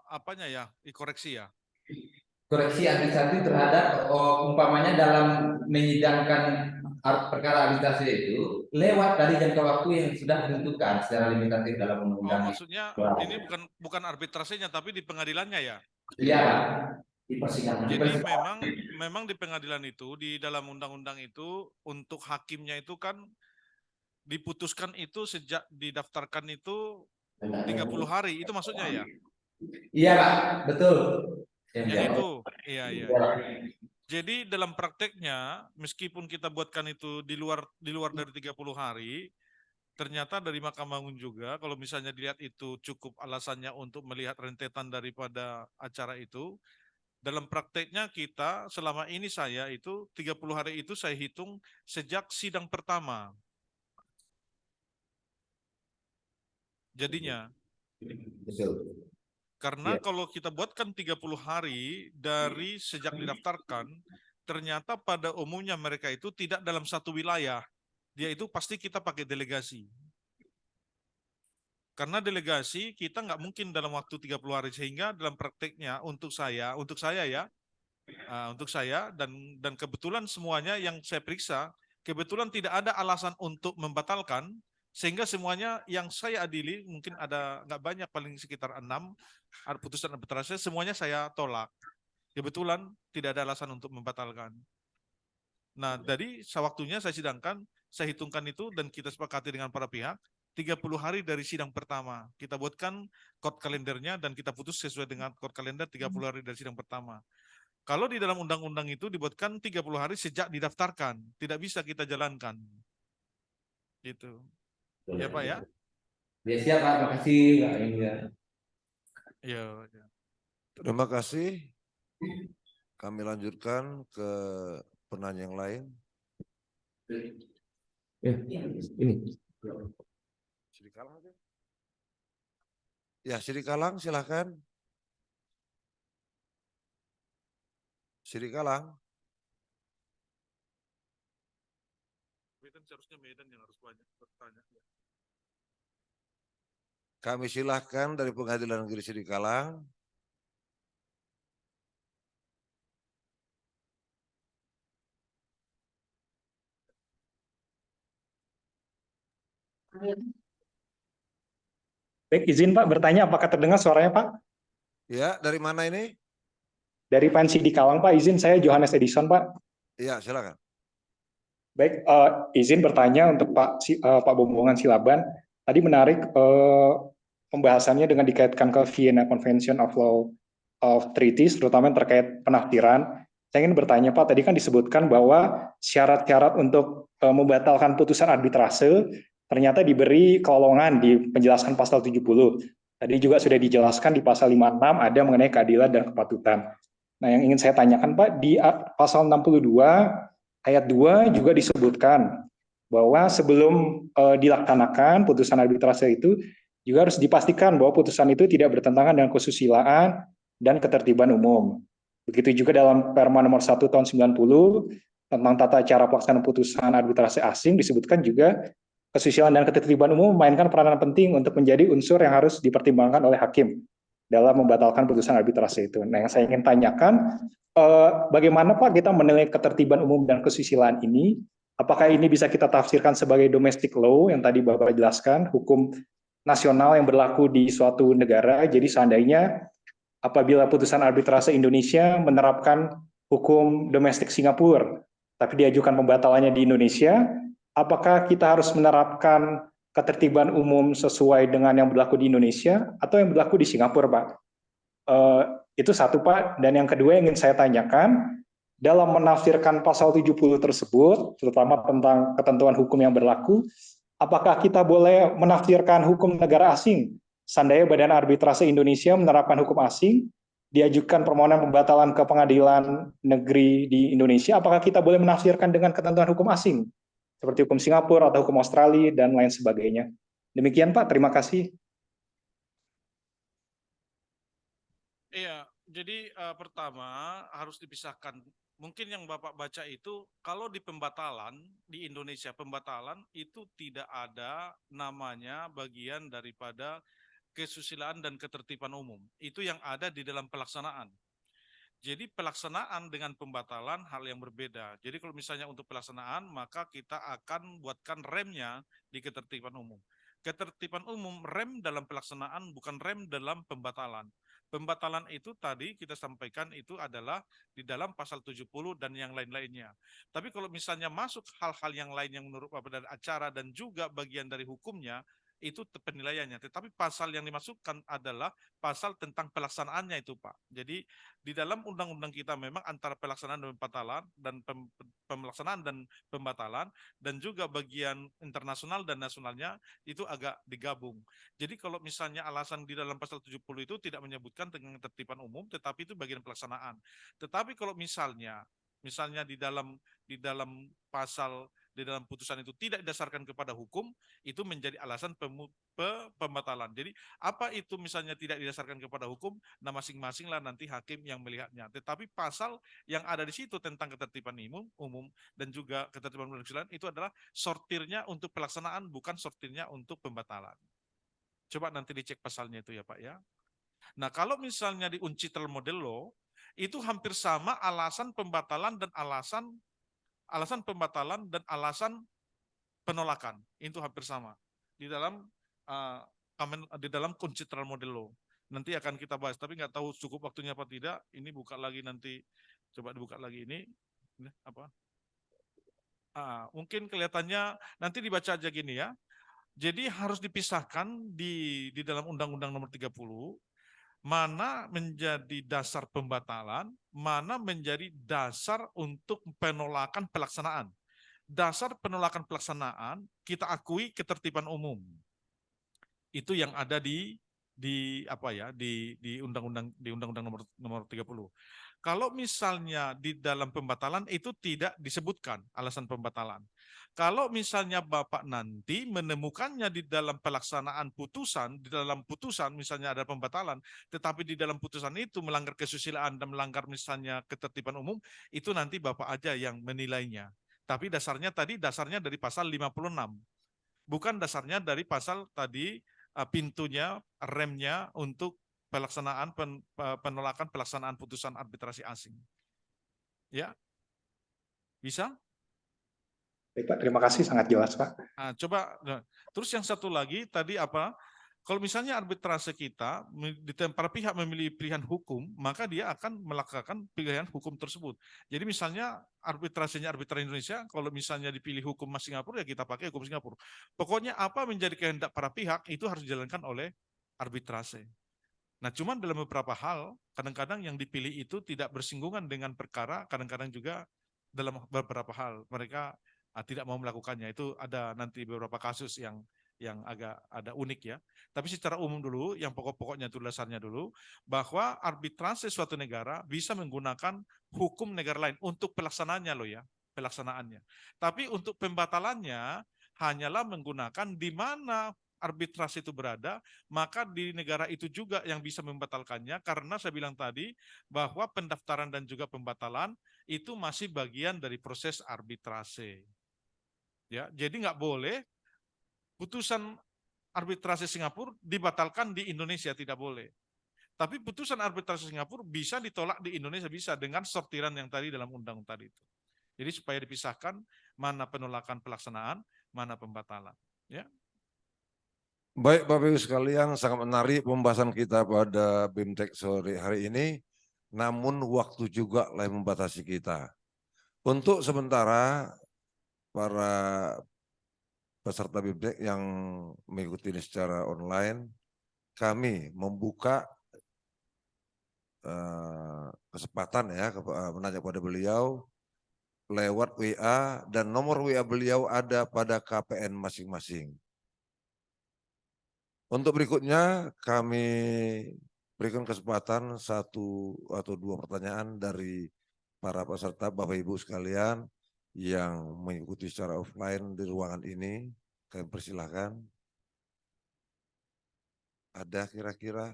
apanya ya, dikoreksi ya? koreksi administratif terhadap umpamanya dalam menyidangkan perkara arbitrase itu lewat dari jangka waktu yang sudah ditentukan secara limitatif dalam Oh, undang-undang. maksudnya ini bukan arbitrasenya tapi di pengadilannya ya. Iya, Pak. Di persidangan. Jadi memang di pengadilan itu, di dalam undang-undang itu untuk hakimnya itu kan diputuskan itu sejak didaftarkan itu 30 hari, itu maksudnya ya? Iya, Pak, betul. Yang itu, iya. Jadi dalam prakteknya, meskipun kita buatkan itu di luar dari 30 hari, ternyata dari Mahkamah Agung juga, kalau misalnya dilihat itu cukup alasannya untuk melihat rentetan daripada acara itu, dalam prakteknya kita selama ini saya itu 30 hari itu saya hitung sejak sidang pertama. Jadinya. Betul. Karena kalau kita buatkan 30 hari dari sejak didaftarkan, ternyata pada umumnya mereka itu tidak dalam satu wilayah. Dia itu pasti kita pakai delegasi. Karena delegasi kita nggak mungkin dalam waktu 30 hari, sehingga dalam prakteknya untuk saya dan kebetulan semuanya yang saya periksa, kebetulan tidak ada alasan untuk membatalkan, sehingga semuanya yang saya adili, mungkin ada nggak banyak, paling sekitar 6, ada putusan arbitrase, semuanya saya tolak. Kebetulan tidak ada alasan untuk membatalkan. Nah, dari waktunya saya sidangkan, saya hitungkan itu dan kita sepakati dengan para pihak, 30 hari dari sidang pertama. Kita buatkan court kalendernya dan kita putus sesuai dengan court kalender 30 hari dari sidang pertama. Kalau di dalam undang-undang itu dibuatkan 30 hari sejak didaftarkan, tidak bisa kita jalankan. Gitu. Ya Pak ya? Ya siap Pak, makasih Pak. Ya. Terima kasih. Kami lanjutkan ke penanya yang lain. Ini. Sri Kalang. Ya, Sri Kalang silakan. Sri Kalang. Seharusnya Medan yang harus banyak bertanya. Kami silahkan dari Pengadilan Negeri Sri Kalang. Baik, izin Pak bertanya, apakah terdengar suaranya Pak? Ya, dari mana ini? Dari Pansi di Kalang Pak, izin saya Johannes Edison Pak. Ya, silakan. Baik, izin bertanya untuk Pak Bombongan Silaban. Tadi menarik pembahasannya dengan dikaitkan ke Vienna Convention of Law of Treaties, terutama yang terkait penafsiran. Saya ingin bertanya Pak, tadi kan disebutkan bahwa syarat-syarat untuk membatalkan putusan arbitrase ternyata diberi kelowongan di penjelasan pasal 70. Tadi juga sudah dijelaskan di pasal 56 ada mengenai keadilan dan kepatutan. Nah, yang ingin saya tanyakan Pak, di pasal 62 ayat 2 juga disebutkan bahwa sebelum dilaksanakan putusan arbitrase itu juga harus dipastikan bahwa putusan itu tidak bertentangan dengan kesusilaan dan ketertiban umum. Begitu juga dalam Perma nomor 1 tahun 90 tentang tata cara pelaksanaan putusan arbitrase asing disebutkan juga kesusilaan dan ketertiban umum memainkan peranan penting untuk menjadi unsur yang harus dipertimbangkan oleh hakim dalam membatalkan putusan arbitrase itu. Nah, yang saya ingin tanyakan, bagaimana Pak kita menilai ketertiban umum dan kesusilaan ini? Apakah ini bisa kita tafsirkan sebagai domestic law yang tadi Bapak jelaskan, hukum nasional yang berlaku di suatu negara? Jadi seandainya apabila putusan arbitrase Indonesia menerapkan hukum domestik Singapura, tapi diajukan pembatalannya di Indonesia, apakah kita harus menerapkan ketertiban umum sesuai dengan yang berlaku di Indonesia atau yang berlaku di Singapura, Pak? Itu satu, Pak. Dan yang kedua yang ingin saya tanyakan, dalam menafsirkan pasal 70 tersebut, terutama tentang ketentuan hukum yang berlaku, apakah kita boleh menafsirkan hukum negara asing? Seandainya Badan Arbitrase Indonesia menerapkan hukum asing, diajukan permohonan pembatalan ke pengadilan negeri di Indonesia, apakah kita boleh menafsirkan dengan ketentuan hukum asing? Seperti hukum Singapura atau hukum Australia dan lain sebagainya. Demikian Pak, terima kasih. Iya, jadi pertama harus dipisahkan. Mungkin yang Bapak baca itu, kalau di pembatalan, di Indonesia pembatalan itu tidak ada namanya bagian daripada kesusilaan dan ketertiban umum. Itu yang ada di dalam pelaksanaan. Jadi pelaksanaan dengan pembatalan hal yang berbeda. Jadi kalau misalnya untuk pelaksanaan, maka kita akan buatkan remnya di ketertiban umum. Ketertiban umum rem dalam pelaksanaan, bukan rem dalam pembatalan. Pembatalan itu tadi kita sampaikan itu adalah di dalam pasal 70 dan yang lain-lainnya. Tapi kalau misalnya masuk hal-hal yang lain yang menurut Bapak dari acara dan juga bagian dari hukumnya, itu penilaiannya. Tetapi pasal yang dimasukkan adalah pasal tentang pelaksanaannya itu, Pak. Jadi di dalam undang-undang kita memang antara pelaksanaan dan pembatalan dan pemelaksanaan dan pembatalan dan juga bagian internasional dan nasionalnya itu agak digabung. Jadi kalau misalnya alasan di dalam pasal 70 itu tidak menyebutkan tentang ketertiban umum, tetapi itu bagian pelaksanaan. Tetapi kalau misalnya di dalam pasal di dalam putusan itu tidak didasarkan kepada hukum, itu menjadi alasan pembatalan. Jadi apa itu misalnya tidak didasarkan kepada hukum, nah masing-masing lah nanti hakim yang melihatnya. Tetapi pasal yang ada di situ tentang ketertiban umum dan juga ketertiban persidangan itu adalah sortirnya untuk pelaksanaan, bukan sortirnya untuk pembatalan. Coba nanti dicek pasalnya itu ya Pak ya. Nah kalau misalnya di Uncitrale Model Law, itu hampir sama alasan pembatalan dan alasan pembatalan dan alasan penolakan itu hampir sama di dalam di dalam Uncitrale Model Law. Nanti akan kita bahas, tapi nggak tahu cukup waktunya apa tidak. Ini buka lagi nanti, coba dibuka lagi ini apa? Mungkin kelihatannya nanti dibaca aja gini ya. Jadi harus dipisahkan di dalam Undang-Undang Nomor 30 mana menjadi dasar pembatalan, mana menjadi dasar untuk penolakan pelaksanaan. Dasar penolakan pelaksanaan kita akui ketertiban umum. Itu yang ada di Undang-Undang nomor 30. Kalau misalnya di dalam pembatalan itu tidak disebutkan alasan pembatalan. Kalau misalnya Bapak nanti menemukannya di dalam pelaksanaan putusan, di dalam putusan misalnya ada pembatalan, tetapi di dalam putusan itu melanggar kesusilaan dan melanggar misalnya ketertiban umum, itu nanti Bapak aja yang menilainya. Tapi dasarnya dari pasal 56. Bukan dasarnya dari pasal tadi pintunya, remnya untuk pelaksanaan penolakan pelaksanaan putusan arbitrasi asing. Ya. Bisa? Baik, Pak, terima kasih, sangat jelas, Pak. Coba, terus yang satu lagi tadi apa? Kalau misalnya arbitrase kita, para pihak memilih pilihan hukum, maka dia akan melakukan pilihan hukum tersebut. Jadi misalnya arbitrasenya arbitra Indonesia, kalau misalnya dipilih hukum Singapura, ya kita pakai hukum Singapura. Pokoknya apa menjadi kehendak para pihak, itu harus dijalankan oleh arbitrase. Nah, cuman dalam beberapa hal, kadang-kadang yang dipilih itu tidak bersinggungan dengan perkara, kadang-kadang juga dalam beberapa hal mereka tidak mau melakukannya. Itu ada nanti beberapa kasus yang agak ada unik ya. Tapi secara umum dulu, yang pokok-pokoknya itu dasarnya dulu, bahwa arbitrase suatu negara bisa menggunakan hukum negara lain untuk pelaksanaannya loh ya, pelaksanaannya. Tapi untuk pembatalannya hanyalah menggunakan di mana arbitrase itu berada, maka di negara itu juga yang bisa membatalkannya, karena saya bilang tadi bahwa pendaftaran dan juga pembatalan itu masih bagian dari proses arbitrase. Ya, jadi nggak boleh putusan arbitrase Singapura dibatalkan di Indonesia, tidak boleh. Tapi putusan arbitrase Singapura bisa ditolak di Indonesia, bisa dengan sortiran yang tadi dalam undang tadi itu. Jadi supaya dipisahkan mana penolakan pelaksanaan, mana pembatalan. Ya. Baik Bapak Ibu sekalian, sangat menarik pembahasan kita pada BIMTEK sore hari ini, namun waktu juga yang membatasi kita. Untuk sementara, para peserta BIMTEK yang mengikuti ini secara online, kami membuka kesempatan ya menanya kepada beliau lewat WA, dan nomor WA beliau ada pada KPN masing-masing. Untuk berikutnya kami berikan kesempatan 1 atau 2 pertanyaan dari para peserta Bapak Ibu sekalian yang mengikuti secara offline di ruangan ini. Kami persilahkan. Ada kira-kira?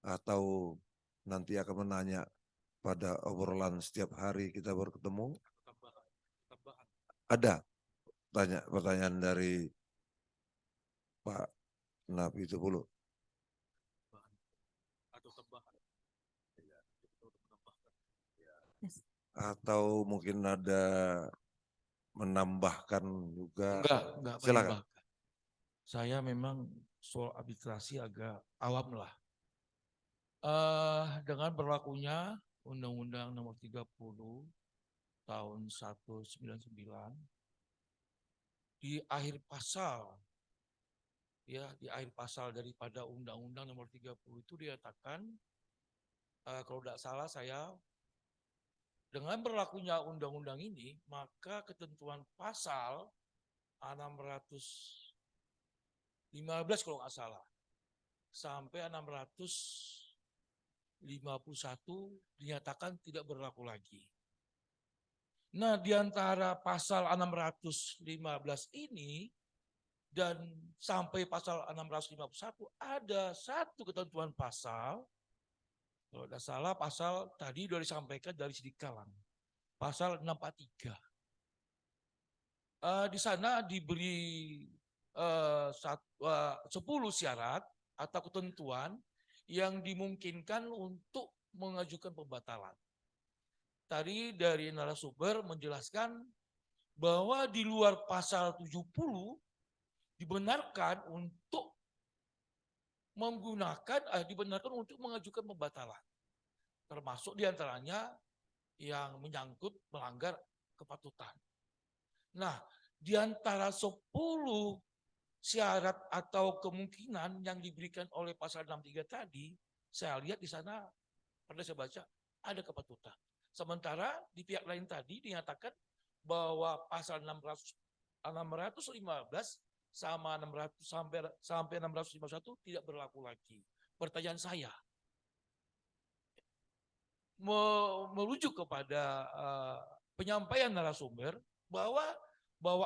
Atau nanti akan menanya pada obrolan setiap hari kita baru ketemu? Ada pertanyaan dari Pak Nabi itu dulu. atau mungkin ada menambahkan juga? Enggak Silakan. menambahkan. Saya memang soal arbitrasi agak awam lah. Dengan berlakunya Undang-Undang Nomor 30 tahun 199 di akhir pasal daripada Undang-Undang Nomor 30 itu dikatakan, kalau tidak salah saya, dengan berlakunya undang-undang ini, maka ketentuan pasal 615 kalau nggak salah, sampai 651 dinyatakan tidak berlaku lagi. Nah, di antara pasal 615 ini dan sampai pasal 651 ada satu ketentuan pasal, kalau tidak salah pasal tadi sudah disampaikan dari Sidik Kalang, pasal 643. Di sana diberi 10 syarat atau ketentuan yang dimungkinkan untuk mengajukan pembatalan. Tadi dari narasumber menjelaskan bahwa di luar pasal 70 dibenarkan untuk mengajukan pembatalan. Termasuk diantaranya yang menyangkut melanggar kepatutan. Nah, di antara 10 syarat atau kemungkinan yang diberikan oleh pasal 63 tadi, saya lihat di sana, pernah saya baca, ada kepatutan. Sementara di pihak lain tadi dinyatakan bahwa pasal 615 sama 600 sampai 651 tidak berlaku lagi. Pertanyaan saya, merujuk kepada penyampaian narasumber bahwa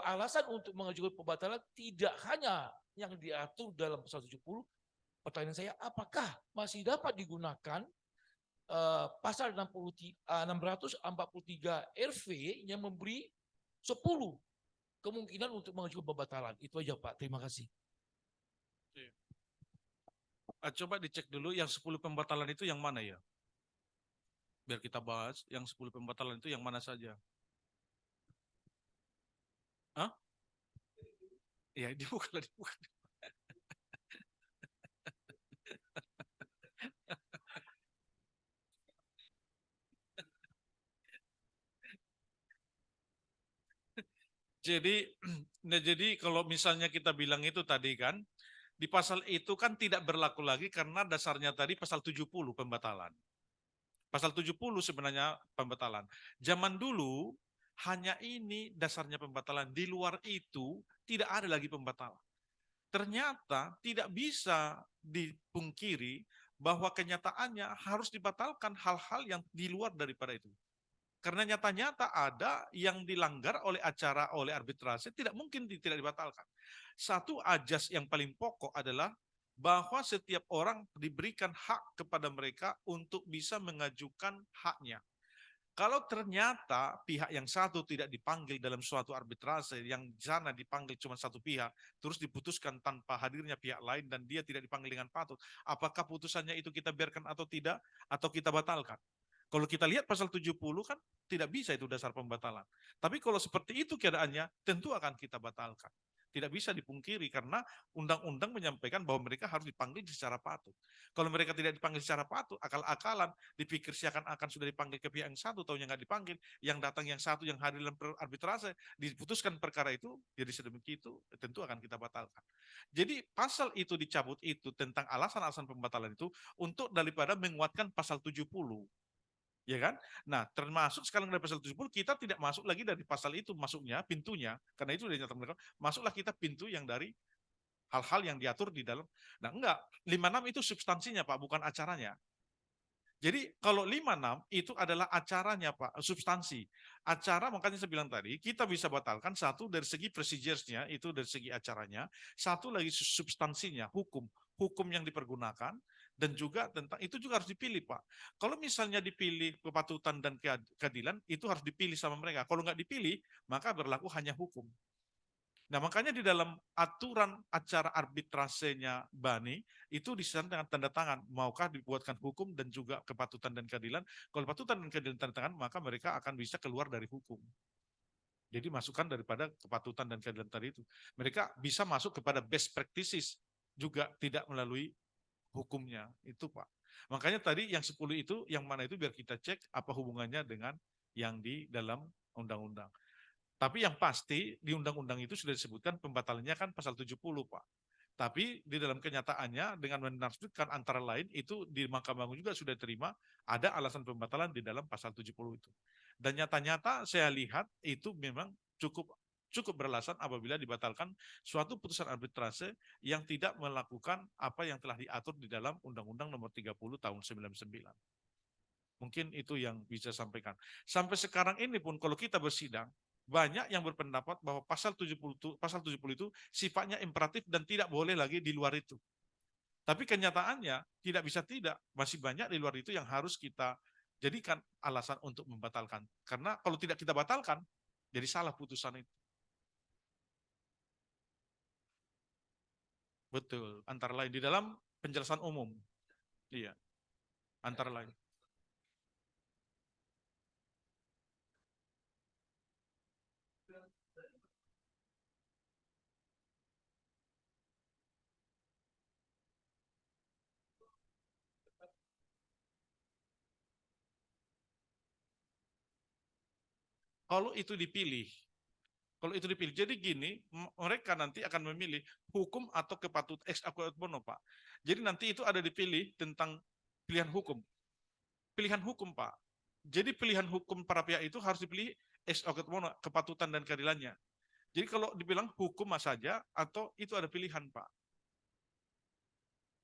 alasan untuk mengajukan pembatalan tidak hanya yang diatur dalam pasal 70. Pertanyaan saya, apakah masih dapat digunakan pasal 643 RV yang memberi 10 kemungkinan untuk mengajukan pembatalan? Itu aja Pak, terima kasih. Coba dicek dulu yang 10 pembatalan itu yang mana ya? Biar kita bahas yang 10 pembatalan itu yang mana saja. Hah? Ya, dibuka. Jadi kalau misalnya kita bilang itu tadi kan, di pasal itu kan tidak berlaku lagi karena dasarnya tadi pasal 70 pembatalan. Pasal 70 sebenarnya pembatalan. Zaman dulu hanya ini dasarnya pembatalan. Di luar itu tidak ada lagi pembatalan. Ternyata tidak bisa dipungkiri bahwa kenyataannya harus dibatalkan hal-hal yang di luar daripada itu. Karena nyata-nyata ada yang dilanggar oleh arbitrase, tidak mungkin tidak dibatalkan. Satu ajas yang paling pokok adalah bahwa setiap orang diberikan hak kepada mereka untuk bisa mengajukan haknya. Kalau ternyata pihak yang satu tidak dipanggil dalam suatu arbitrase, yang di sana dipanggil cuma satu pihak, terus diputuskan tanpa hadirnya pihak lain dan dia tidak dipanggil dengan patut, apakah putusannya itu kita biarkan atau tidak, atau kita batalkan? Kalau kita lihat pasal 70 kan tidak bisa itu dasar pembatalan. Tapi kalau seperti itu keadaannya, tentu akan kita batalkan. Tidak bisa dipungkiri karena undang-undang menyampaikan bahwa mereka harus dipanggil secara patut. Kalau mereka tidak dipanggil secara patut, akal-akalan, dipikir seakan-akan sudah dipanggil ke pihak yang satu, tahunya nggak dipanggil, yang datang yang satu, yang hadir dalam arbitrase, diputuskan perkara itu, jadi sedemikian itu tentu akan kita batalkan. Jadi pasal itu dicabut itu tentang alasan-alasan pembatalan itu untuk daripada menguatkan pasal 70. Ya kan? Nah, termasuk sekarang dari pasal 70 kita tidak masuk lagi dari pasal itu masuknya pintunya, karena itu sudah dinyatakan masuklah kita pintu yang dari hal-hal yang diatur di dalam. Nah, enggak, 56 itu substansinya Pak, bukan acaranya. Jadi kalau 56 itu adalah acaranya Pak, substansi. Acara makanya saya bilang tadi, kita bisa batalkan satu dari segi procedures-nya, itu dari segi acaranya, satu lagi substansinya, hukum yang dipergunakan, dan juga tentang itu juga harus dipilih Pak. Kalau misalnya dipilih kepatutan dan keadilan, itu harus dipilih sama mereka. Kalau nggak dipilih, maka berlaku hanya hukum. Nah, makanya di dalam aturan acara arbitrasenya Bani itu disebut dengan tanda tangan, maukah dibuatkan hukum dan juga kepatutan dan keadilan. Kalau kepatutan dan keadilan tanda tangan, maka mereka akan bisa keluar dari hukum. Jadi masukan daripada kepatutan dan keadilan tadi itu. Mereka bisa masuk kepada best practices juga tidak melalui hukumnya. Itu Pak. Makanya tadi yang 10 itu, yang mana itu biar kita cek apa hubungannya dengan yang di dalam undang-undang. Tapi yang pasti di undang-undang itu sudah disebutkan pembatalannya kan pasal 70 Pak. Tapi di dalam kenyataannya dengan menafsirkan antara lain itu di Mahkamah Agung juga sudah terima ada alasan pembatalan di dalam pasal 70 itu. Dan nyata-nyata saya lihat itu memang cukup beralasan apabila dibatalkan suatu putusan arbitrase yang tidak melakukan apa yang telah diatur di dalam Undang-Undang Nomor 30 Tahun 99. Mungkin itu yang bisa sampaikan. Sampai sekarang ini pun kalau kita bersidang, banyak yang berpendapat bahwa pasal 70 itu sifatnya imperatif dan tidak boleh lagi di luar itu. Tapi kenyataannya tidak, masih banyak di luar itu yang harus kita jadikan alasan untuk membatalkan. Karena kalau tidak kita batalkan, jadi salah putusan itu. Betul, antara lain di dalam penjelasan umum. Iya, antara lain. Kalau itu dipilih, jadi gini, mereka nanti akan memilih hukum atau kepatutan ex aequo bono, Pak. Jadi nanti itu ada dipilih tentang pilihan hukum, Pak. Jadi pilihan hukum para pihak itu harus dipilih ex aequo bono, kepatutan dan keadilannya. Jadi kalau dibilang hukum saja atau itu ada pilihan, Pak.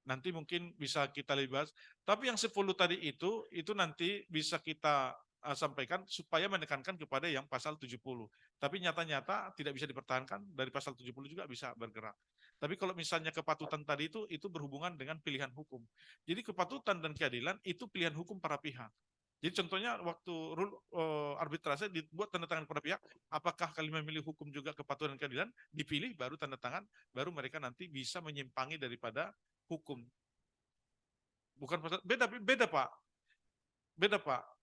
Nanti mungkin bisa kita lebih bahas. Tapi yang 10 tadi itu nanti bisa kita sampaikan supaya menekankan kepada yang pasal 70. Tapi nyata-nyata tidak bisa dipertahankan, dari pasal 70 juga bisa bergerak. Tapi kalau misalnya kepatutan tadi itu berhubungan dengan pilihan hukum. Jadi kepatutan dan keadilan itu pilihan hukum para pihak. Jadi contohnya waktu arbitrase dibuat tanda tangan para pihak, apakah kalian memilih hukum juga kepatutan dan keadilan, dipilih baru tanda tangan, baru mereka nanti bisa menyimpangi daripada hukum. Bukan pasal, beda Pak. Beda Pak.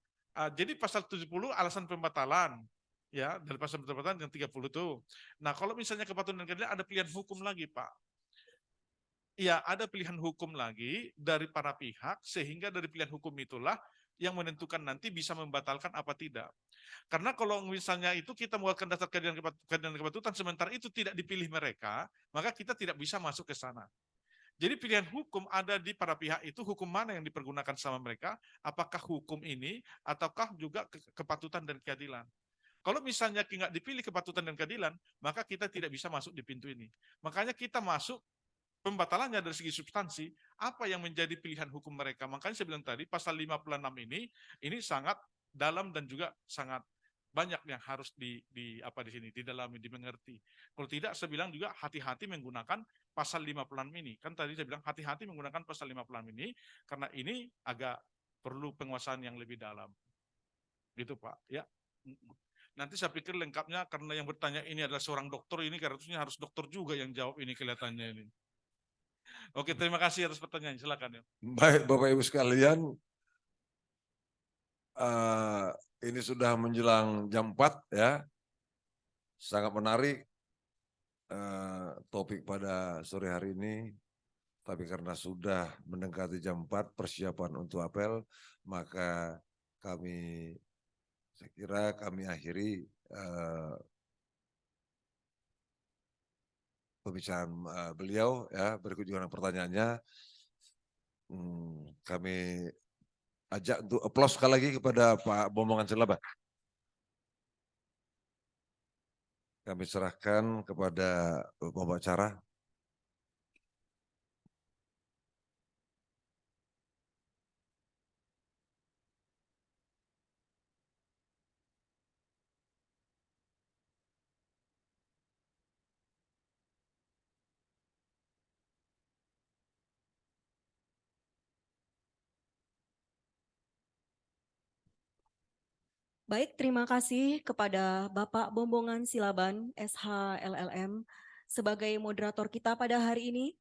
Jadi pasal 70 alasan pembatalan, ya, dari pasal pembatalan yang 30 itu. Nah, kalau misalnya kepatuhan dan keadilan ada pilihan hukum lagi, Pak. Ya, ada pilihan hukum lagi dari para pihak, sehingga dari pilihan hukum itulah yang menentukan nanti bisa membatalkan apa tidak. Karena kalau misalnya itu kita membuatkan dasar keadilan dan kepatutan, sementara itu tidak dipilih mereka, maka kita tidak bisa masuk ke sana. Jadi pilihan hukum ada di para pihak itu, hukum mana yang dipergunakan sama mereka, apakah hukum ini ataukah juga kepatutan dan keadilan. Kalau misalnya nggak dipilih kepatutan dan keadilan, maka kita tidak bisa masuk di pintu ini. Makanya kita masuk pembatalannya dari segi substansi, apa yang menjadi pilihan hukum mereka. Makanya saya bilang tadi, pasal 56 ini sangat dalam dan juga sangat banyak yang harus di sini didalami, dimengerti. Kalau tidak, saya bilang juga hati-hati menggunakan pasal 56 ini. Kan tadi saya bilang hati-hati menggunakan pasal 56 ini karena ini agak perlu penguasaan yang lebih dalam. Gitu Pak, ya. Nanti saya pikir lengkapnya karena yang bertanya ini adalah seorang dokter, ini harusnya harus dokter juga yang jawab ini kelihatannya ini. Oke, terima kasih atas pertanyaan. Silakan ya. Baik Bapak Ibu sekalian, ini sudah menjelang jam 4 ya. Sangat menarik topik pada sore hari ini. Tapi karena sudah mendekati jam 4 persiapan untuk apel, maka saya kira kami akhiri pembicaraan beliau ya. Berikut juga pertanyaannya. Kami ajak untuk aplaus sekali lagi kepada Pak Bomongan Silaban. Kami serahkan kepada pembicara. Baik, terima kasih kepada Bapak Bombongan Silaban, SH LLM, sebagai moderator kita pada hari ini.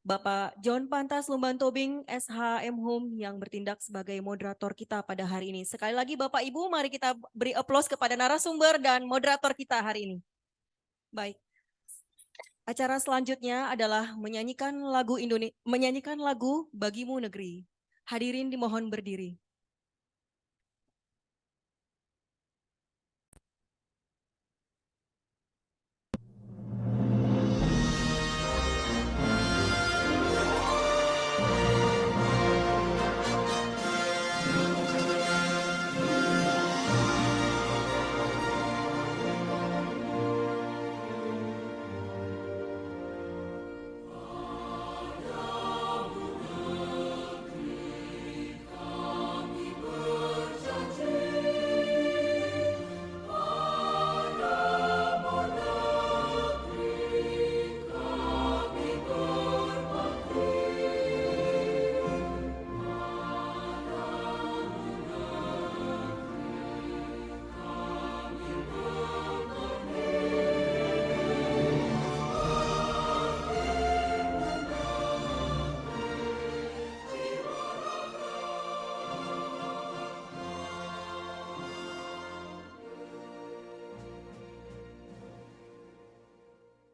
Bapak John Pantas Lumban Tobing, SH M.Hum, yang bertindak sebagai moderator kita pada hari ini. Sekali lagi Bapak Ibu, mari kita beri aplaus kepada narasumber dan moderator kita hari ini. Baik. Acara selanjutnya adalah menyanyikan lagu Bagimu Negeri. Hadirin dimohon berdiri.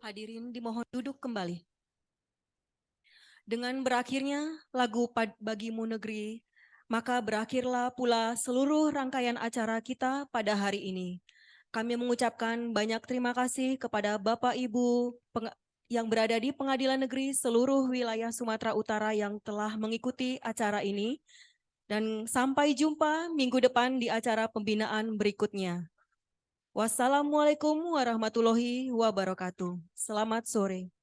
Hadirin dimohon duduk kembali. Dengan berakhirnya lagu Bagimu Negeri, maka berakhirlah pula seluruh rangkaian acara kita pada hari ini. Kami mengucapkan banyak terima kasih kepada Bapak Ibu yang berada di Pengadilan Negeri seluruh wilayah Sumatera Utara yang telah mengikuti acara ini. Dan sampai jumpa minggu depan di acara pembinaan berikutnya. Wassalamualaikum warahmatullahi wabarakatuh. Selamat sore.